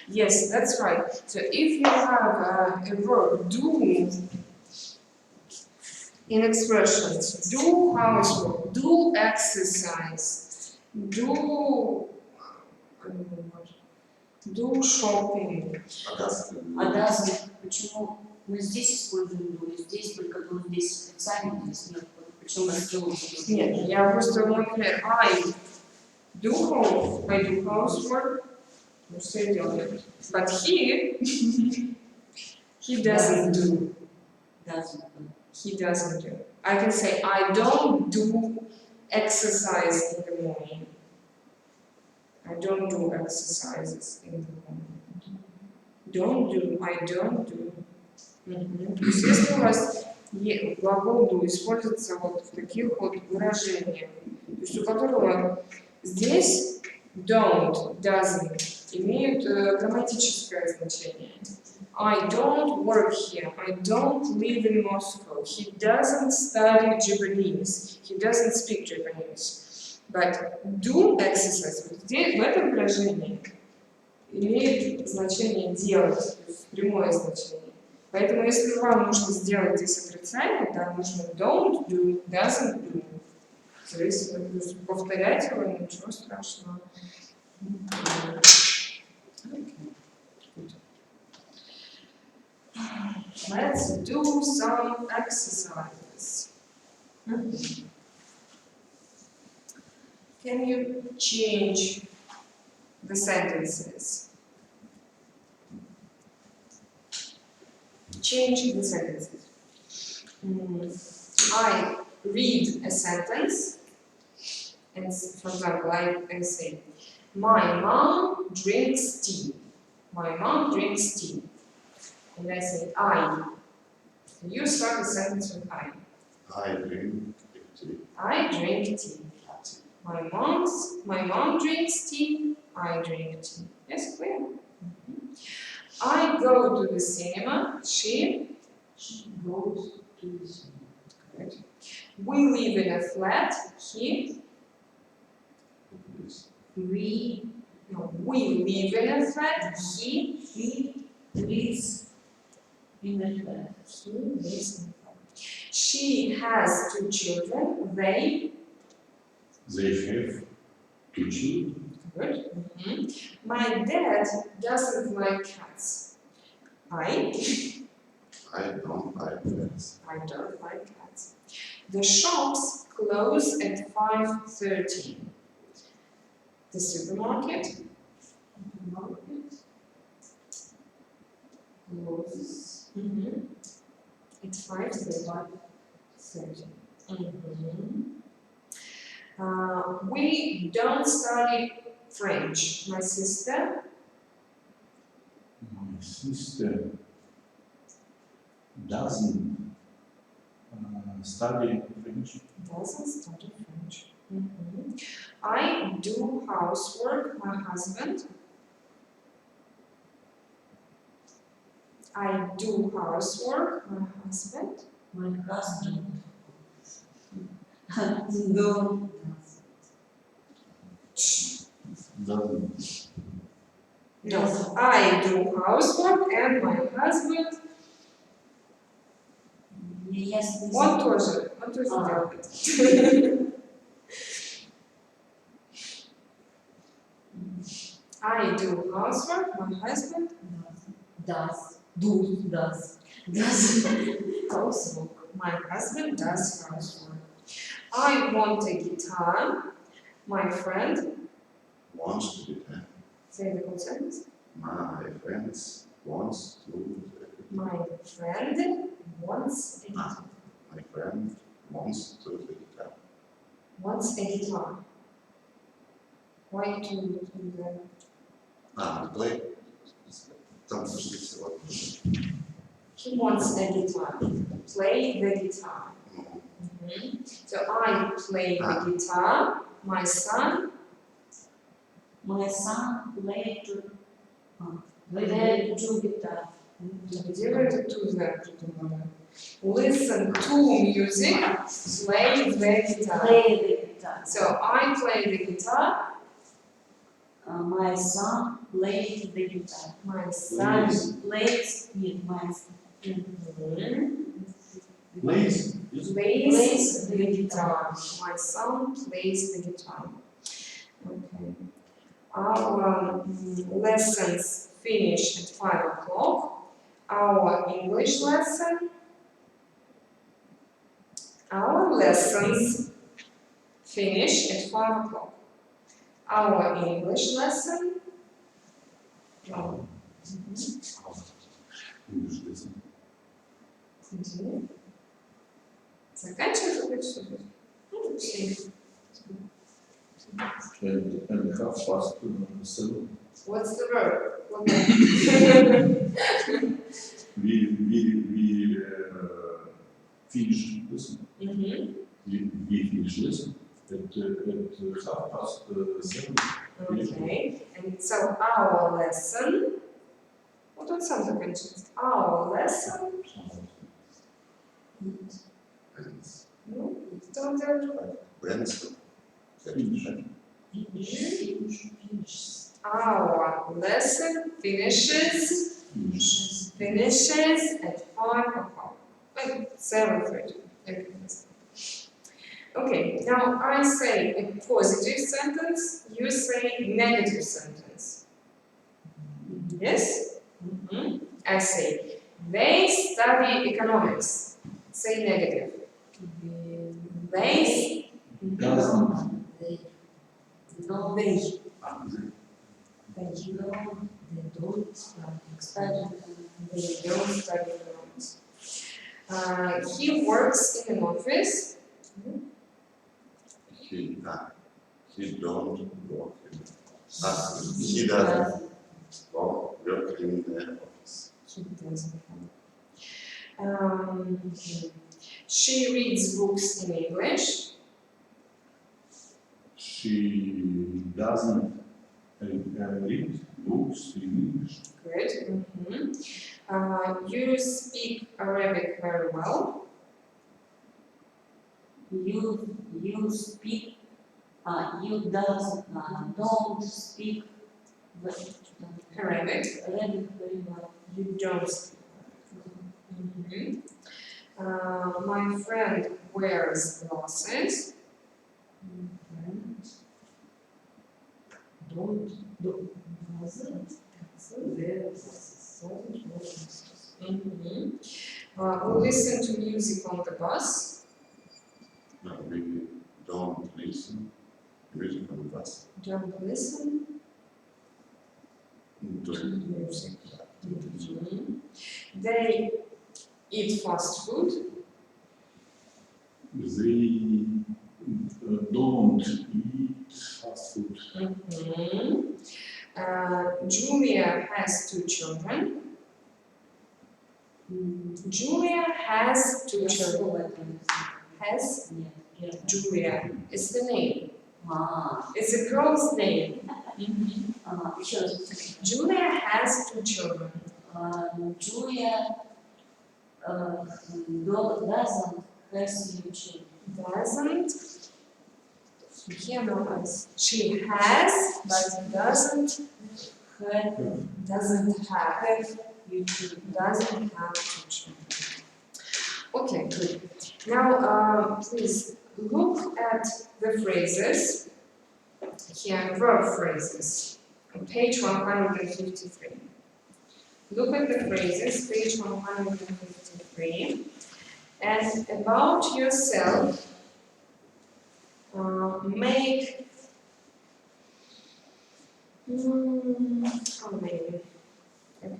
Yes, that's right. So if you have a verb do in expressions, do housework, do exercise, do shopping. doesn't. Почему мы здесь используем do, здесь только do, здесь специально, здесь нет. Почему мы сделали? Нет, я просто, например, I do housework, ну все делают. But he doesn't do. He doesn't do. I can say I don't do exercise in the morning. I don't do exercises in the morning. Don't do, I don't do. То есть если у вас глагол do используется вот в таких вот выражениях, то есть у которого здесь don't, doesn't имеют грамматическое значение. I don't work here. I don't live in Moscow. He doesn't study Japanese. He doesn't speak Japanese. But do exercise вот здесь, в этом выражении имеет значение делать, то есть прямое значение. Поэтому если вам нужно сделать здесь отрицание, там нужно don't do, doesn't do. Здесь повторять его, ничего страшного. Let's do some exercises. Can you change the sentences? Change the sentences. I read a sentence, and for example, I say, my mom drinks tea. My mom drinks tea. and I say I. You start the sentence with I. I drink tea. I drink tea. My mom drinks tea. I drink tea. Yes, clear. I go to the cinema. She Goes to the cinema. Correct. We live in a flat. He. We No, we live in a flat. He lives in a flat. lives in a flat. She has 2 children. They. have 2 children. Good. My dad doesn't like cats. I don't like cats. I don't like cats. The shops close at 5:30. The supermarket closes at 5:30. We don't study French. My sister My sister doesn't study French. doesn't study French. I do housework. My husband. I do housework. My husband. My husband don't Doesn't. No, I do housework and my husband. Yes, Он тоже делает. I do housework. My husband. does Housework. My husband does housework. I want a guitar. My friend. Wants to be there. Say the whole sentence. My friends wants to. My friend wants a guitar. My friend wants to the guitar. Wants a guitar. Why to do that? Play. Там пошли всего. He wants a guitar. Play the guitar. So I play the guitar. My son. played to guitar. Где вы это to the придумали? Listen to music. Play the guitar. Play the guitar. So I play the guitar. My son played the guitar. My son Plays it. My Plays. plays the guitar. My son plays the guitar. Okay. Our lessons finish at 5 o'clock. Our English lesson. Our lessons finish at 5 o'clock. Our English lesson. Continue. Заканчивается хоть что-то? Ну, все. And how fast What's the verb? What then? we finish listen. We finish listen at 7:30. Okay. And so our lesson. Вот он сам заканчивается. Our lesson. Ну, что он делает? Friends. Our lesson finishes at 5 o'clock. 7:30. Okay, now I say a positive sentence, you say negative sentence. Yes? I say, they study economics. Say negative. They Doesn't. they No, They. don't study. They don't study economics. He works in an office. He don't work in. He doesn't work in the office. He doesn't. She reads books in English. She doesn't read books in English. Good. You speak Arabic very well. You speak, you don't speak Arabic. Arabic very well. You don't speak. My friend wears glasses. We listen to music on the bus. No, we don't listen music on the bus. Don't listen. Don't music. They eat fast food. They don't eat fast food. Julia has 2 children. Julia has 2 children. Has Julia is the name. It's a girl's name. Еще раз. Julia has 2 children. Julia doesn't has you children. Doesn't. Here no S. She has, but doesn't have You children. doesn't have 2 children. Okay, good. Now, please look at the phrases. Here, verb phrases. On page 153. Look at the phrases, page 153. And about yourself, make how many? Okay.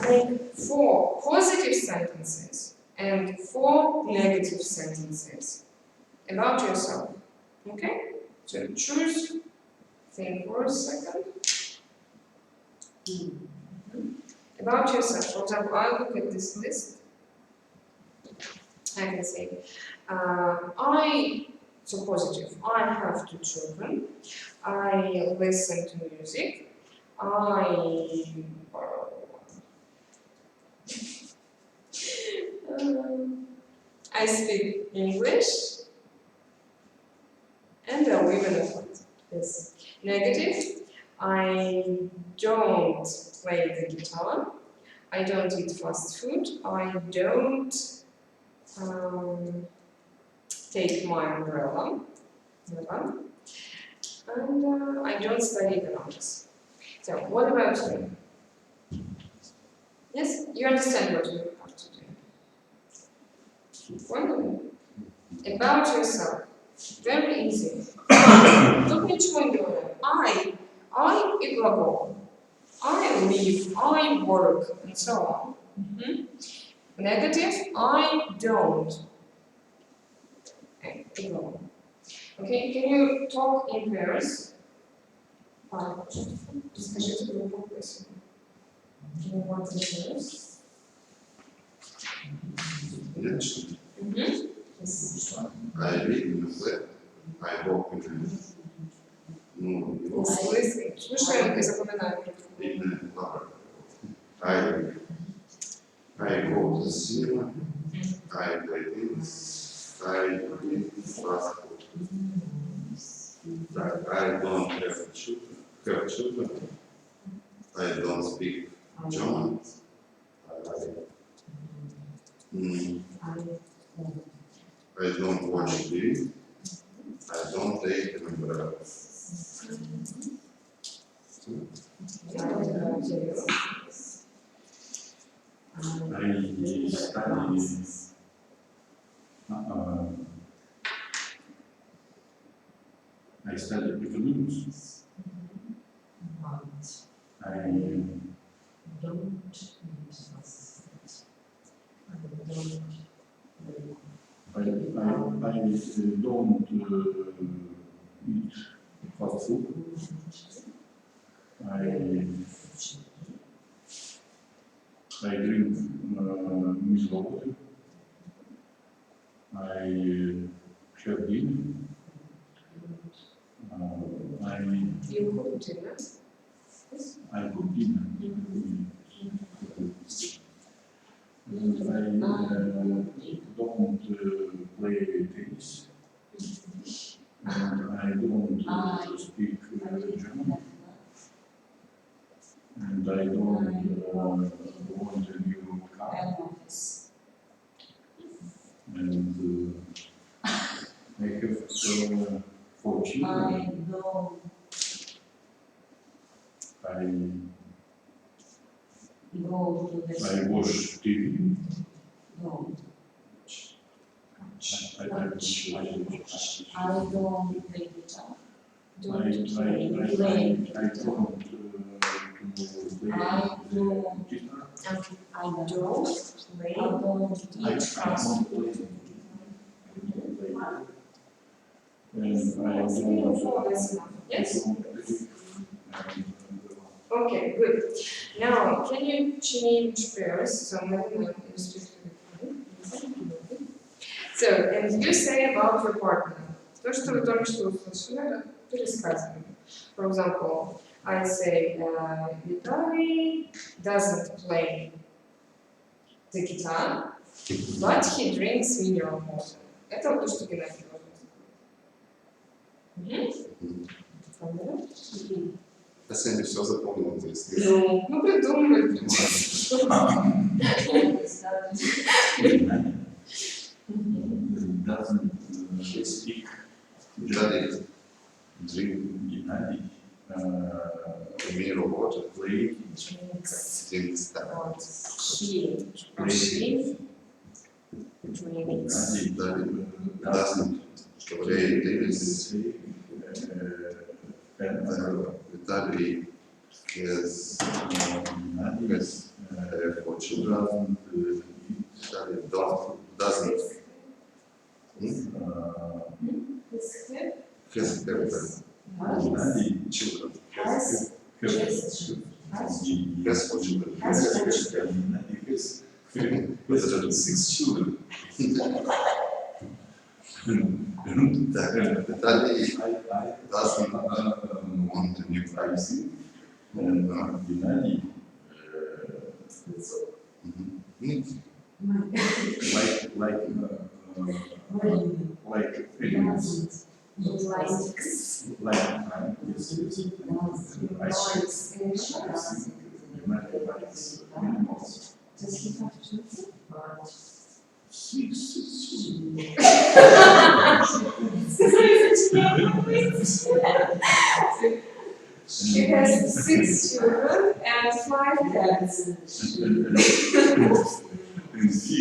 Make 4 positive sentences and 4 negative sentences about yourself. Okay? So choose, think for a second. About yourself. For example, I look at this list. I can say, so positive, I have 2 children, I listen to music, I speak English, and I live in a flat. Yes. Negative, I don't play the guitar, I don't eat fast food, I don't take my umbrella, and I don't study economics. So, what about you? Yes, you understand what you have to do. Wonderful. About yourself. Very easy. Тут ничего не говорю. I и глагол. I live, I work, and so on. Negative, I don't. Okay, can you talk in pairs? Скажите группу песен. Can you want in pairs? Конечно. Yes. I live in a flat. I work in a... Ну, его Слушаем и запоминаем. in a bar. I go to the cinema. I play tennis. I eat fast food. I don't have children. I don't speak German. I don't watch TV. I don't take an umbrella. I study economics. I Don't eat fast food. I don't eat fast food. I drink mineral water. I have dinner. You cook dinner? I cook dinner. And I don't play tennis. And I don't speak German. And I don't want a new car. And I have 4 children. I watch TV. I don't play guitar. I don't play guitar. I don't eat fast food. And I Yes? Okay, good. Now, can you change pairs? So, so, and you say about your partner. То, что вы только что услышали, пересказываем. For example, I say, Vitaly doesn't play the guitar, but he drinks mineral water. Это вот то, что Геннадий должен сказать. Я сегодня все запомнил здесь. Ну, придумывай. Doesn't speak Геннадий, drink Геннадий. mineral water, Play. drinks that. She drinks. Doesn't play tennis. Vitaly has 4 children. Vitaly doesn't. Has children. Has 4 children. Has 6 children. Так, Vitaly doesn't want a new privacy. Геннадий like animals. Like yes. Gennady likes animals. Does he have children? 6 She has 6 children and 5 cats. And 50.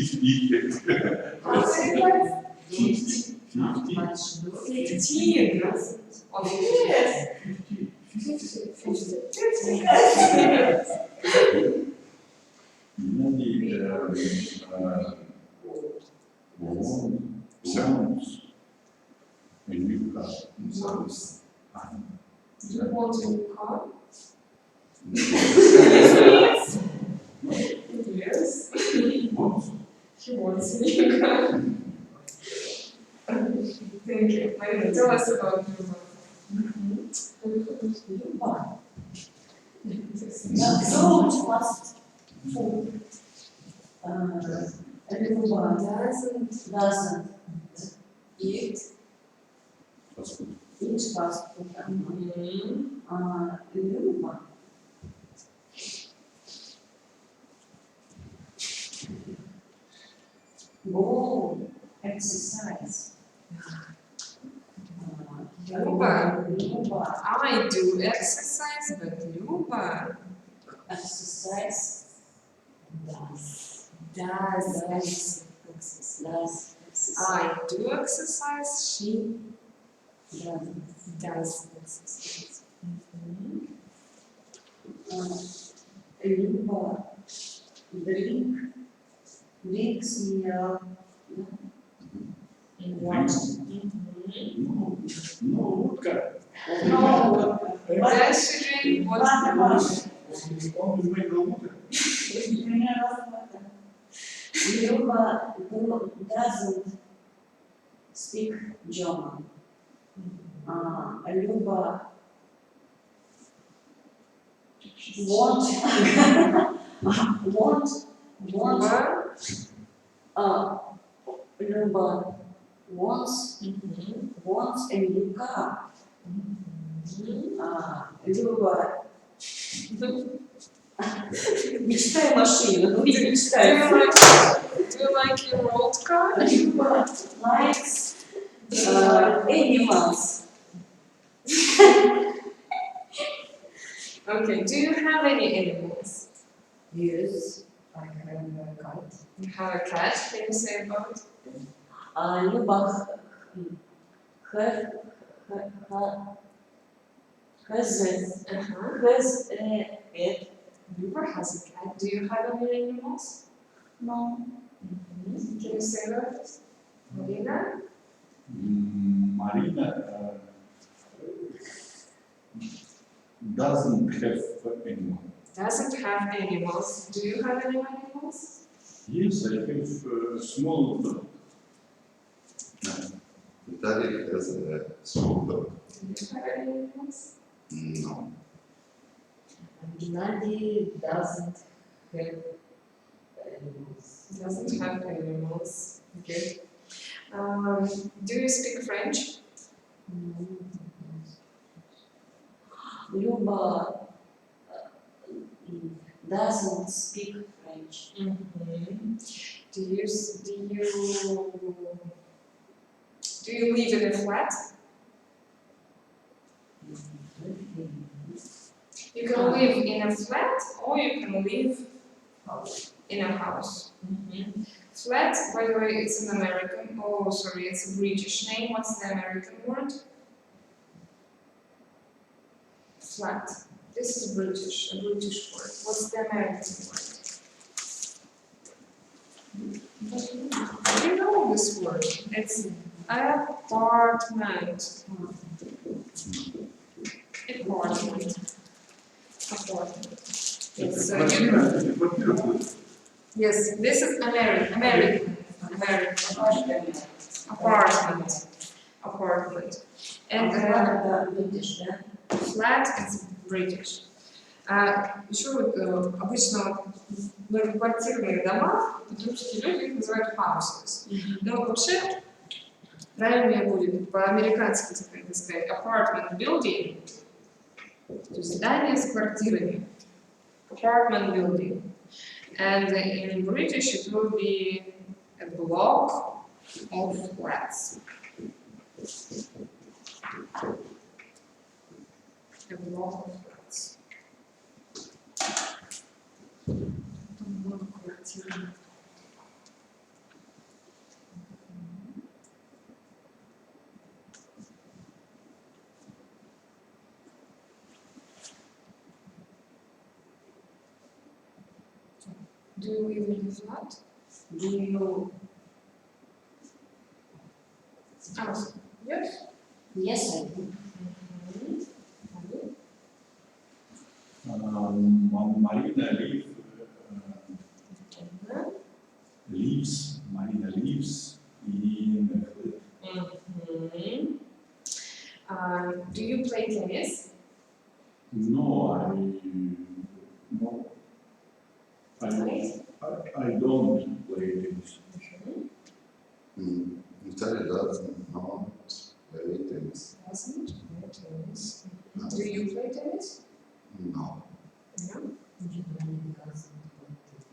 How many cats? 50. 15. Oh, yes. 50 cats. Gennady wants a new car. Do you want a new car? Yes. Wants. He wants a new car. Thank you. Marina, tell us about your mom. Everyone doesn't Eat. eat fast food. Люба go exercise. Люба. Люба I do exercise, but Luba exercise does exercise. I do exercise, she does exercise. Люба drinks milk. Ну, вот как. Does she drink water? Он изменит голубка. Люба doesn't speak German. Люба Люба wants a new car. Люба мечтай машину, ну и мечтай. Do you like your old car? Люба likes animals. Okay, do you have any animals? Yes, I have a cat. You have a cat, can you say about it? Люба has a pet. Luba has a cat. Do you have any animals? No. Can you say that? Marina? Marina doesn't have anyone. Doesn't have animals. Do you have any animals? Yes, I have a small dog. Виталий has a small dog. Do you have any animals? No. Gennady doesn't have animals. Doesn't have animals. Okay. Do you speak French? Люба doesn't speak French. Do you live in a flat? You can live in a flat or you can live in a house. Flat, by the way, it's an American, it's a British name. What's the American word? Flat. This is a British word. What's the American word? You know this word. It's apartment. Apartment. It's yes, this is American. Apartment. And British, да? flat is British. Еще вот обычно в многоквартирных домах русские люди их называют houses. Но вообще правильнее будет по-американски сказать apartment building, то есть здание с квартирами. Apartment building. And in British it will be a block of flats. A block of flats. Много квартир. Do you live in a flat? Do you? Yes. Yes, I do. Marina lives in Do you play tennis? I don't play tennis. Виталий doesn't not play tennis. Doesn't play tennis. Do you play tennis? No. No.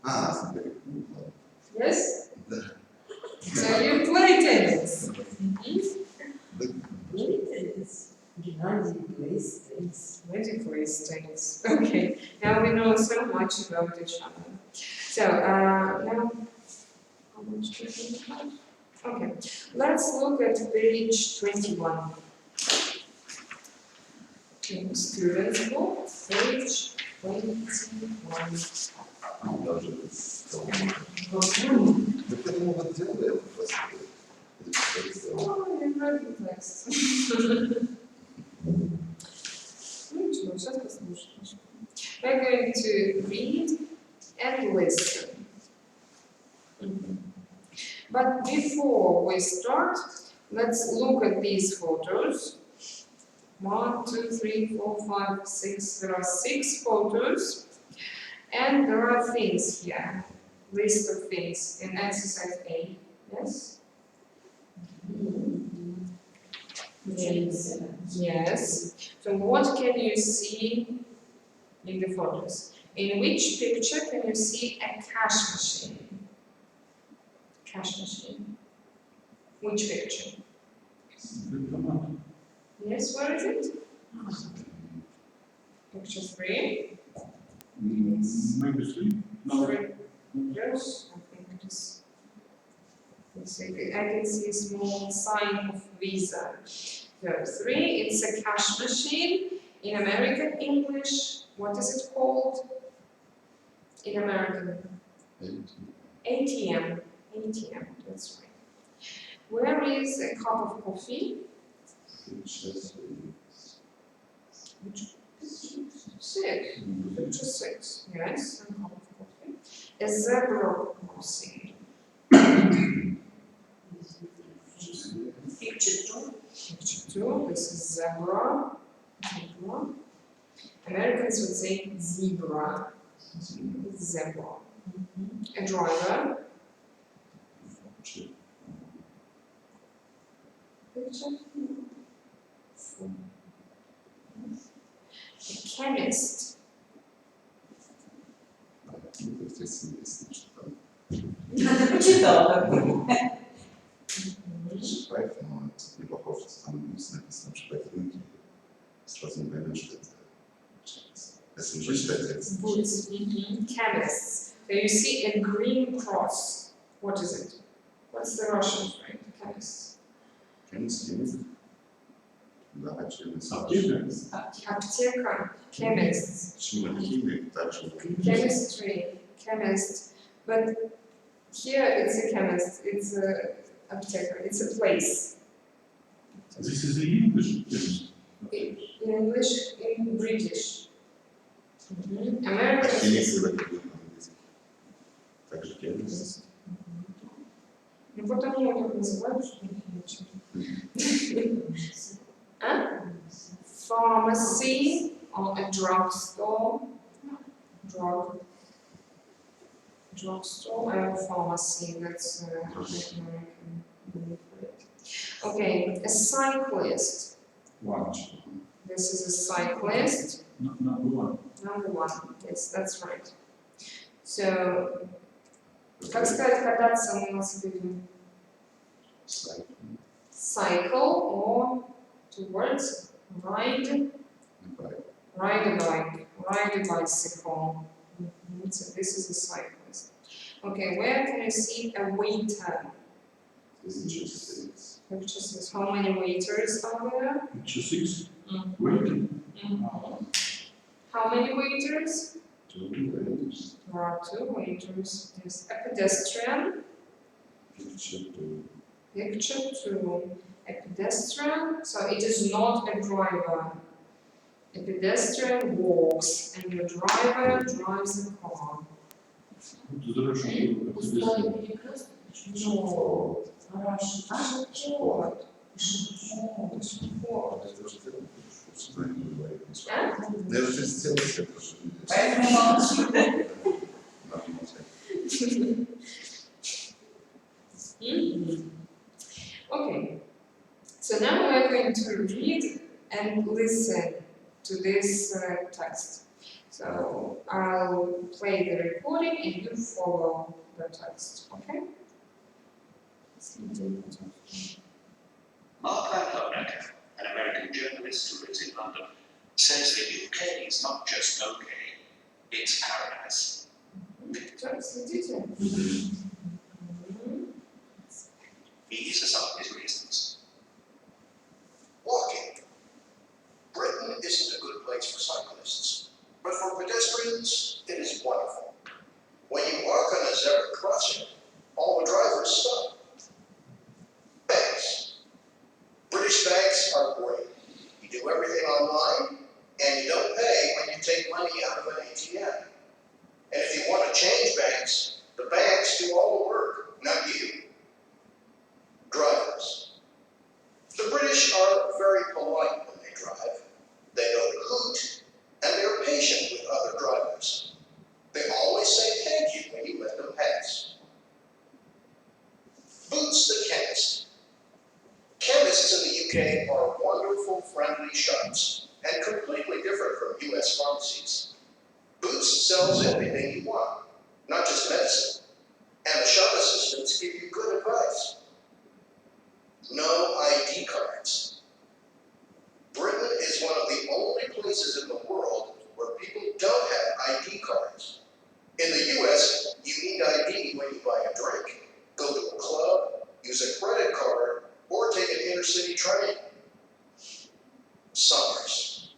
Смотри. Yes. Да. So you play tennis. Play tennis. Gennady plays tennis. Gennady plays tennis. Okay. Now we know so much about each other. So now, how much do we have? Okay. Let's look at page 21. In students' book, page 21. Даже да ты ему сделай это просто. Oh, you read the text. Ну ничего, сейчас послушаем. We're going to read and listen. But before we start, let's look at these photos. 1, 2, 3, 4, 5, 6. There are 6 photos. And there are things here. List of things in exercise A. Yes? Yes. So what can you see in the photos? In which picture can you see a cash machine? Cash machine. Which picture? Yes, where is it? Picture 3. Maybe 3? No. 3. Yes, I think it is. Let's see, I can see a small sign of Visa. So 3, it's a cash machine. In American English, what is it called? In American? ATM. ATM, that's right. Where is a cup of coffee? Which? 6. Picture 6. Yes, a cup of coffee. A zebra crossing. Picture 2. Picture 2. This is zebra. Zebra. Americans would say zebra. It's zebra. A driver. Picture 4. A chemist. Ты почитал такой. Шпайк, но это не похоже, что там написано шпайк внутри. Сразу не поймешь, что это. Если не почитать текст. Boots. Chemists. So you see a green cross. What is it? What's the Russian for it? Chemist. Химик. Да, химик. Аптека. Chemists. Почему химик? Также. Chemistry. Chemist. But here it's a chemist. It's a apteka. It's a place. This is the English. In English, in British. American. Химик в этом английский. Также химик. Ну потому я так называю, что А? Pharmacy or a drugstore. Drugstore and pharmacy. That's American name for it. Okay, a cyclist. Watch. This is a cyclist. Number 1. Number 1. Yes, that's right. So, как сказать, кататься на велосипеде? Cycle or two words, ride a bike, ride a bicycle. So this is a cyclist. Okay, where can you see a waiter? Picture 6. How many waiters are there? Picture 6. Waiting. How many waiters? 2 waiters. There are 2 waiters. Yes, a pedestrian. Picture 2. A pedestrian, so it is not a driver. A pedestrian walks and the driver drives a car. No. What? Я уже сделал все, Поэтому молчу. Okay, so now we are going to read and listen to this text. So I'll play the recording and you follow the text, okay? Mark Van Honecker, an American journalist who lives in London, says the UK is not just okay, it's paradise. Следите. These are some of his reasons. Walking. Britain isn't a good place for cyclists, but for pedestrians, it is wonderful. When you walk on a zebra crossing, all the drivers stop. Banks. British banks are great. You do everything online, and you don't pay when you take money out of an ATM. UK are wonderful, friendly shops and completely different from US pharmacies. Boots sells everything you want, not just medicine, and the shop assistants give you good advice. No ID cards. Britain is one of the only places in the world where people don't have ID cards. In the US, you need ID when you buy a drink, go to a club, use a credit card, or take an intercity train. Summers.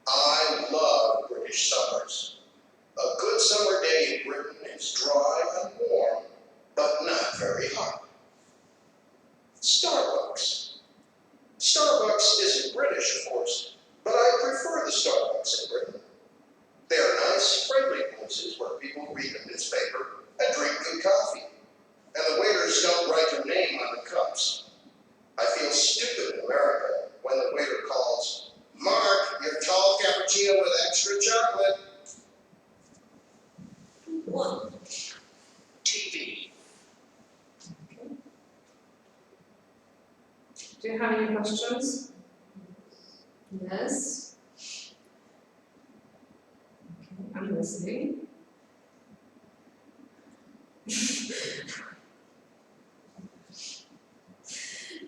I love British summers. A good summer day in Britain is dry and warm, but not very hot. Starbucks. Starbucks isn't British, of course, but I prefer the Starbucks in Britain. They are nice, friendly places where people read the newspaper and drink good coffee, and the waiters don't write your name on the cups. I feel stupid in America when the waiter calls, "Mark, your tall cappuccino with extra chocolate." 1. TV. Do you have any questions? Yes? Okay, I'm listening.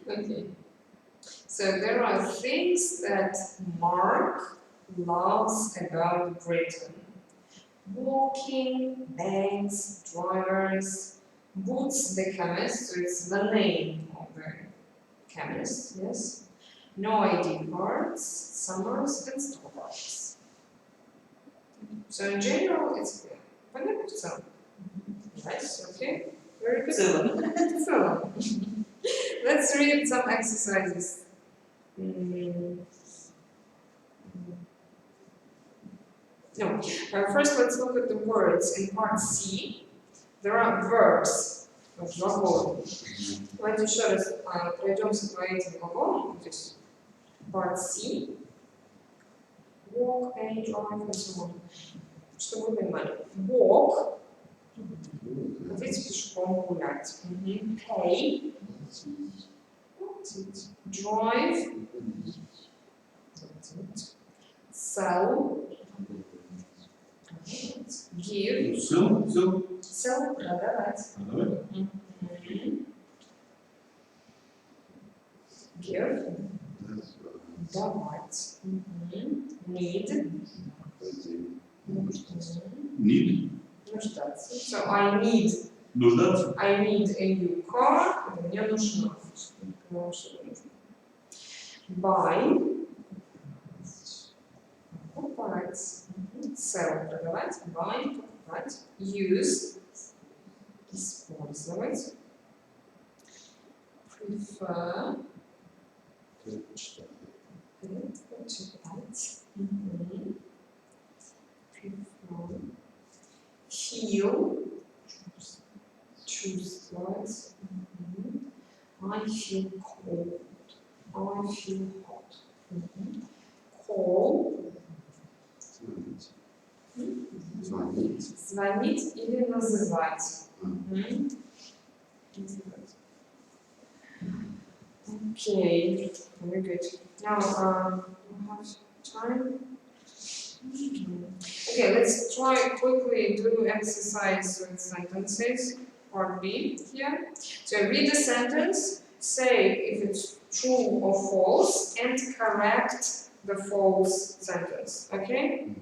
Okay. So there are things that Mark loves about Britain. Walking, banks, drivers, Boots the chemist, so it's the name of the chemist, yes. No ID cards, summers, and Starbucks. So in general, it's clear. Понятно в целом? Nice, okay. Very good. So, let's read some exercises. No, first let's look at the words in part C. There are verbs. Глаголы. Давайте еще раз пройдемся по этим глаголам. То есть part C. Walk, pay, drive, and so on. Чтобы вы понимали. Walk. Ходить пешком, гулять. Pay. Drive. Sell. Give. Sell. Продавать. Give. Давать. Need. Need. Нуждаться. So I need. Нуждаться. I need a new car. Мне нужна. Buy. Покупать. Sell. Продавать. Buy. Покупать. Use. Использовать. Prefer. Почитать. Prefer. Feel. Чувствовать. I feel cold. I feel hot. Call. Звонить или называть. Okay, very good. Now, we have time. Okay, let's try quickly do exercise with sentences, part B here. So read the sentence, say if it's true or false, and correct the false sentence. Okay?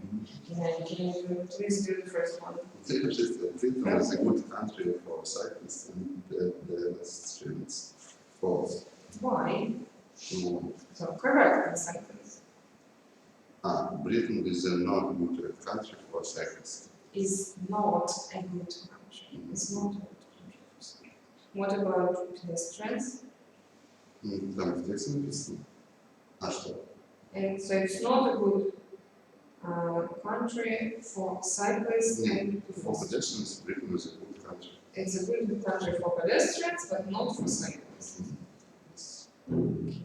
Yeah, can you please do the first one? Britain is a good country for cyclists and pedestrians. False. Why? No. So correct the sentence. Britain is not good country for cyclists. Is not a good country. It's not a good country. What about pedestrians? Там в тексте написано. Что? And so it's not a good country for cyclists and For pedestrians, Britain is a good country. it's a good country for pedestrians, but not for cyclists. Okay.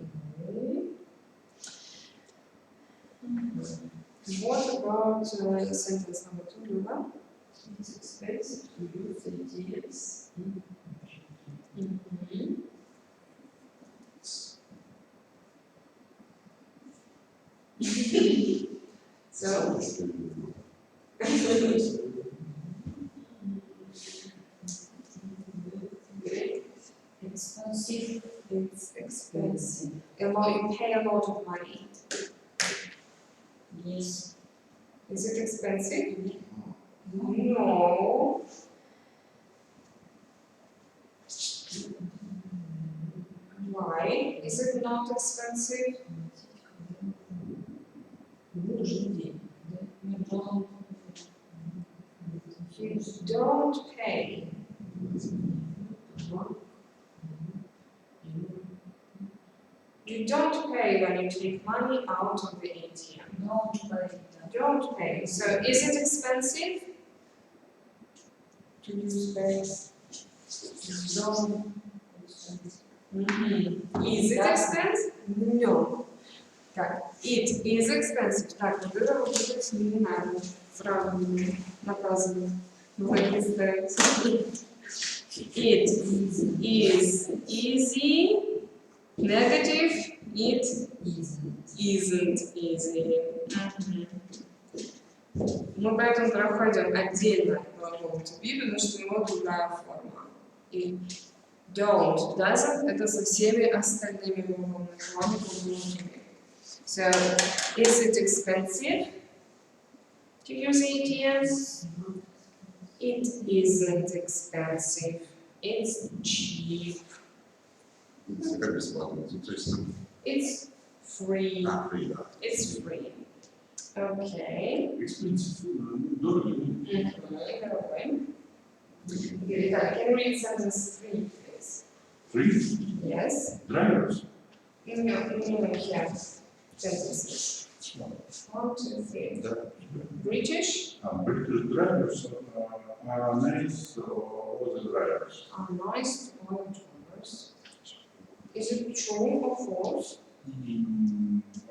What about sentence number 2, Luba? It's expensive to use ideas. it's expensive. A lot, you pay a lot of money. Yes. Is it expensive? No. Why? Is it not expensive? Нужен день. You don't. You don't pay. You don't pay when you take money out of the ATM. Don't pay. Don't pay. So is it expensive to use banks? Don't. Is it expensive? No. Так, it is expensive. Так, вот это вот будет не надо. Сразу наказывать. Многие стараются. It is easy. Negative. It isn't easy. Мы поэтому проходим отдельно глагол to be, потому что у него другая форма. И don't, doesn't, это со всеми остальными глаголами, кроме глагола. So, is it expensive to use ATMs? It isn't expensive. It's cheap. Как бесплатно? То есть, It's free. free, да. It's free. Okay. Экспенсив, дорого. Дорогой. Итак, can you read sentence 3, please? Free Yes. drivers. No, here. Sentences. 1, 2, 3. Да. British British drivers are nice other drivers. are nice to other drivers. Is it true or false?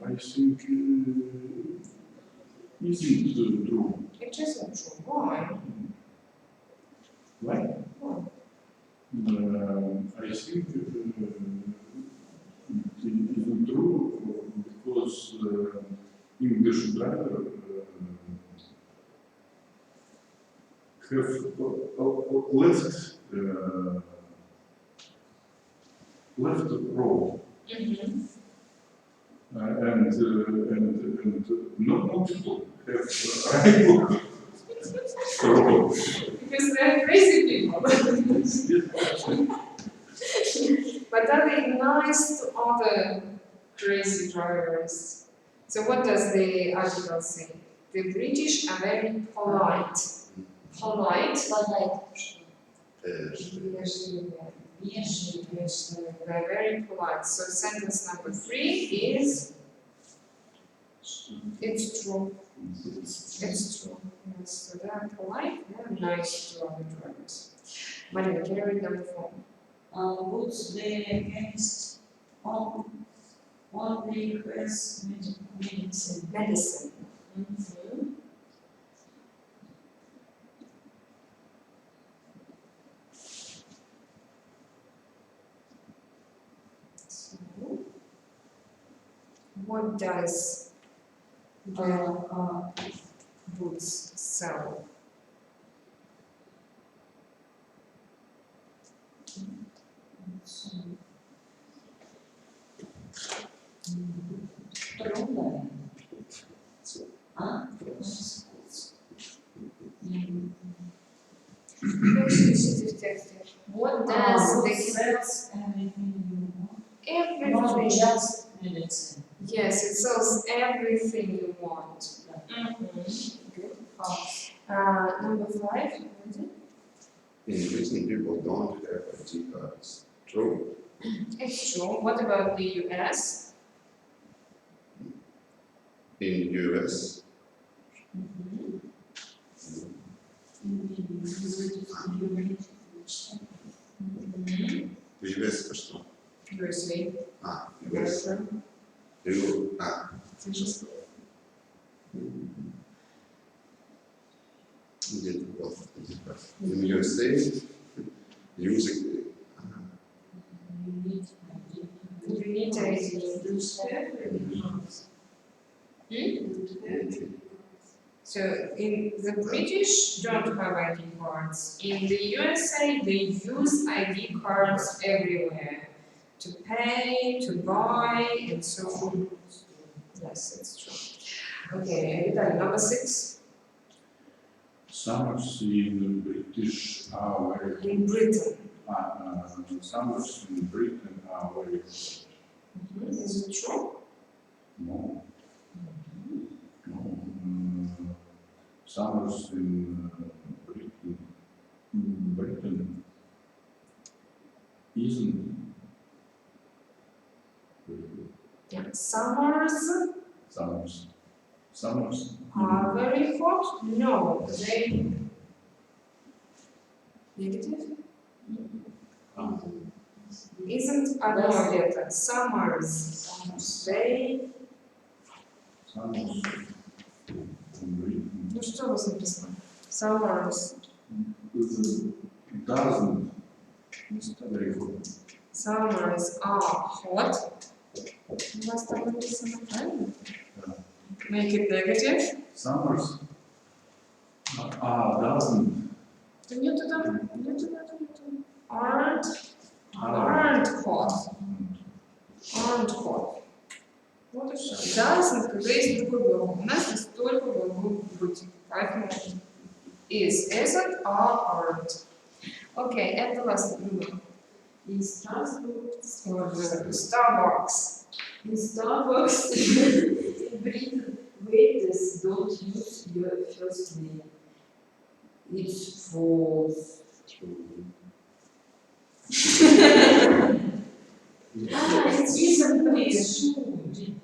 I think isn't true. It isn't true. Why? Why? Why? I think it isn't true because English driver have left road and not people have right road. Because they're crazy people. But are they nice to other crazy drivers? So what does the article say? The British are very polite. Polite. They're very polite. So sentence number 3 is it's true. It's true. Yes, so they're polite, they're nice to other drivers. Marina, can you read number 4? What's the chemist only request medicine? Medicine. So, what does the boots sell? Трудно. А? What does the sells everything you want? Not everything? just medicine. Yes, it sells everything you want. Good. Number 5. What is it? In Britain, people don't have ID cards. True. It's true. What about the US? In US, в US это что? USA. US. Ты же сказал. Где это было? In USA, music. You need ID. So in the British don't have ID cards. In the USA they use ID cards everywhere to pay, to buy, and so on. Yes, it's true. Okay, Vitaly, number 6. Summers in British are very In Britain. summers in Britain are very hot. Is it true? No. No. Summers in Britain isn't very good. Yeah. Summers Summers are very hot? No, they negative? Isn't одно лето. Summers. They. summers in Britain Ну что у вас написано? Summers. doesn't very hot. Summers are hot. У вас так написано, правильно? Да. Make it negative. Summers doesn't Да нету там, нету. Aren't hot. Aren't hot. Вот и все. Doesn't, когда есть другой глагол. У нас здесь только глагол быть. Поэтому is, isn't, aren't. Окей, это last. In Strasbourg, Starbucks. in Starbucks, in Britain, waiters don't use your first name. It's false. It isn't, but it should.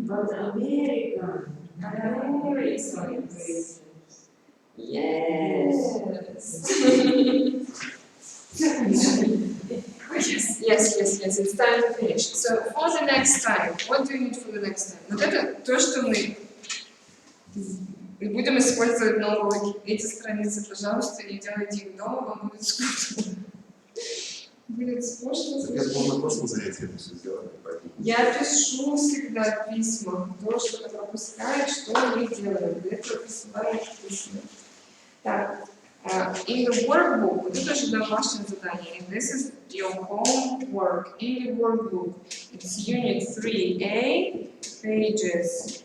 But American waiters. Yes. Yes, it's time to finish. So for the next time, what do you need for the next time? Вот это то, что мы будем использовать на уроке. Эти страницы, пожалуйста, не делайте их дома, вам будет скучно. Будет скучно. Я думал, на прошлом занятии это все сделали, поэтому... Я пишу всегда письма. То, что пропускает, что мы делаем. Для этого присылаю письма. Так. In the workbook, вот это же домашнее задание. This is your homework. In the workbook, it's unit 3A, pages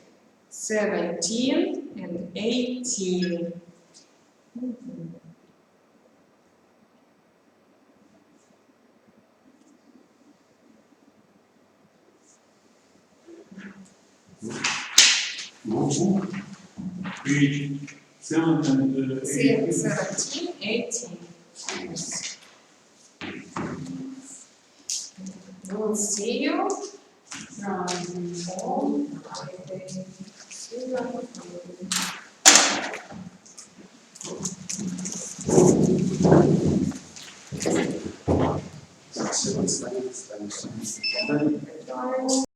17 and 18. Workbook, page 7 and 18. 17, 18. We'll see you from home.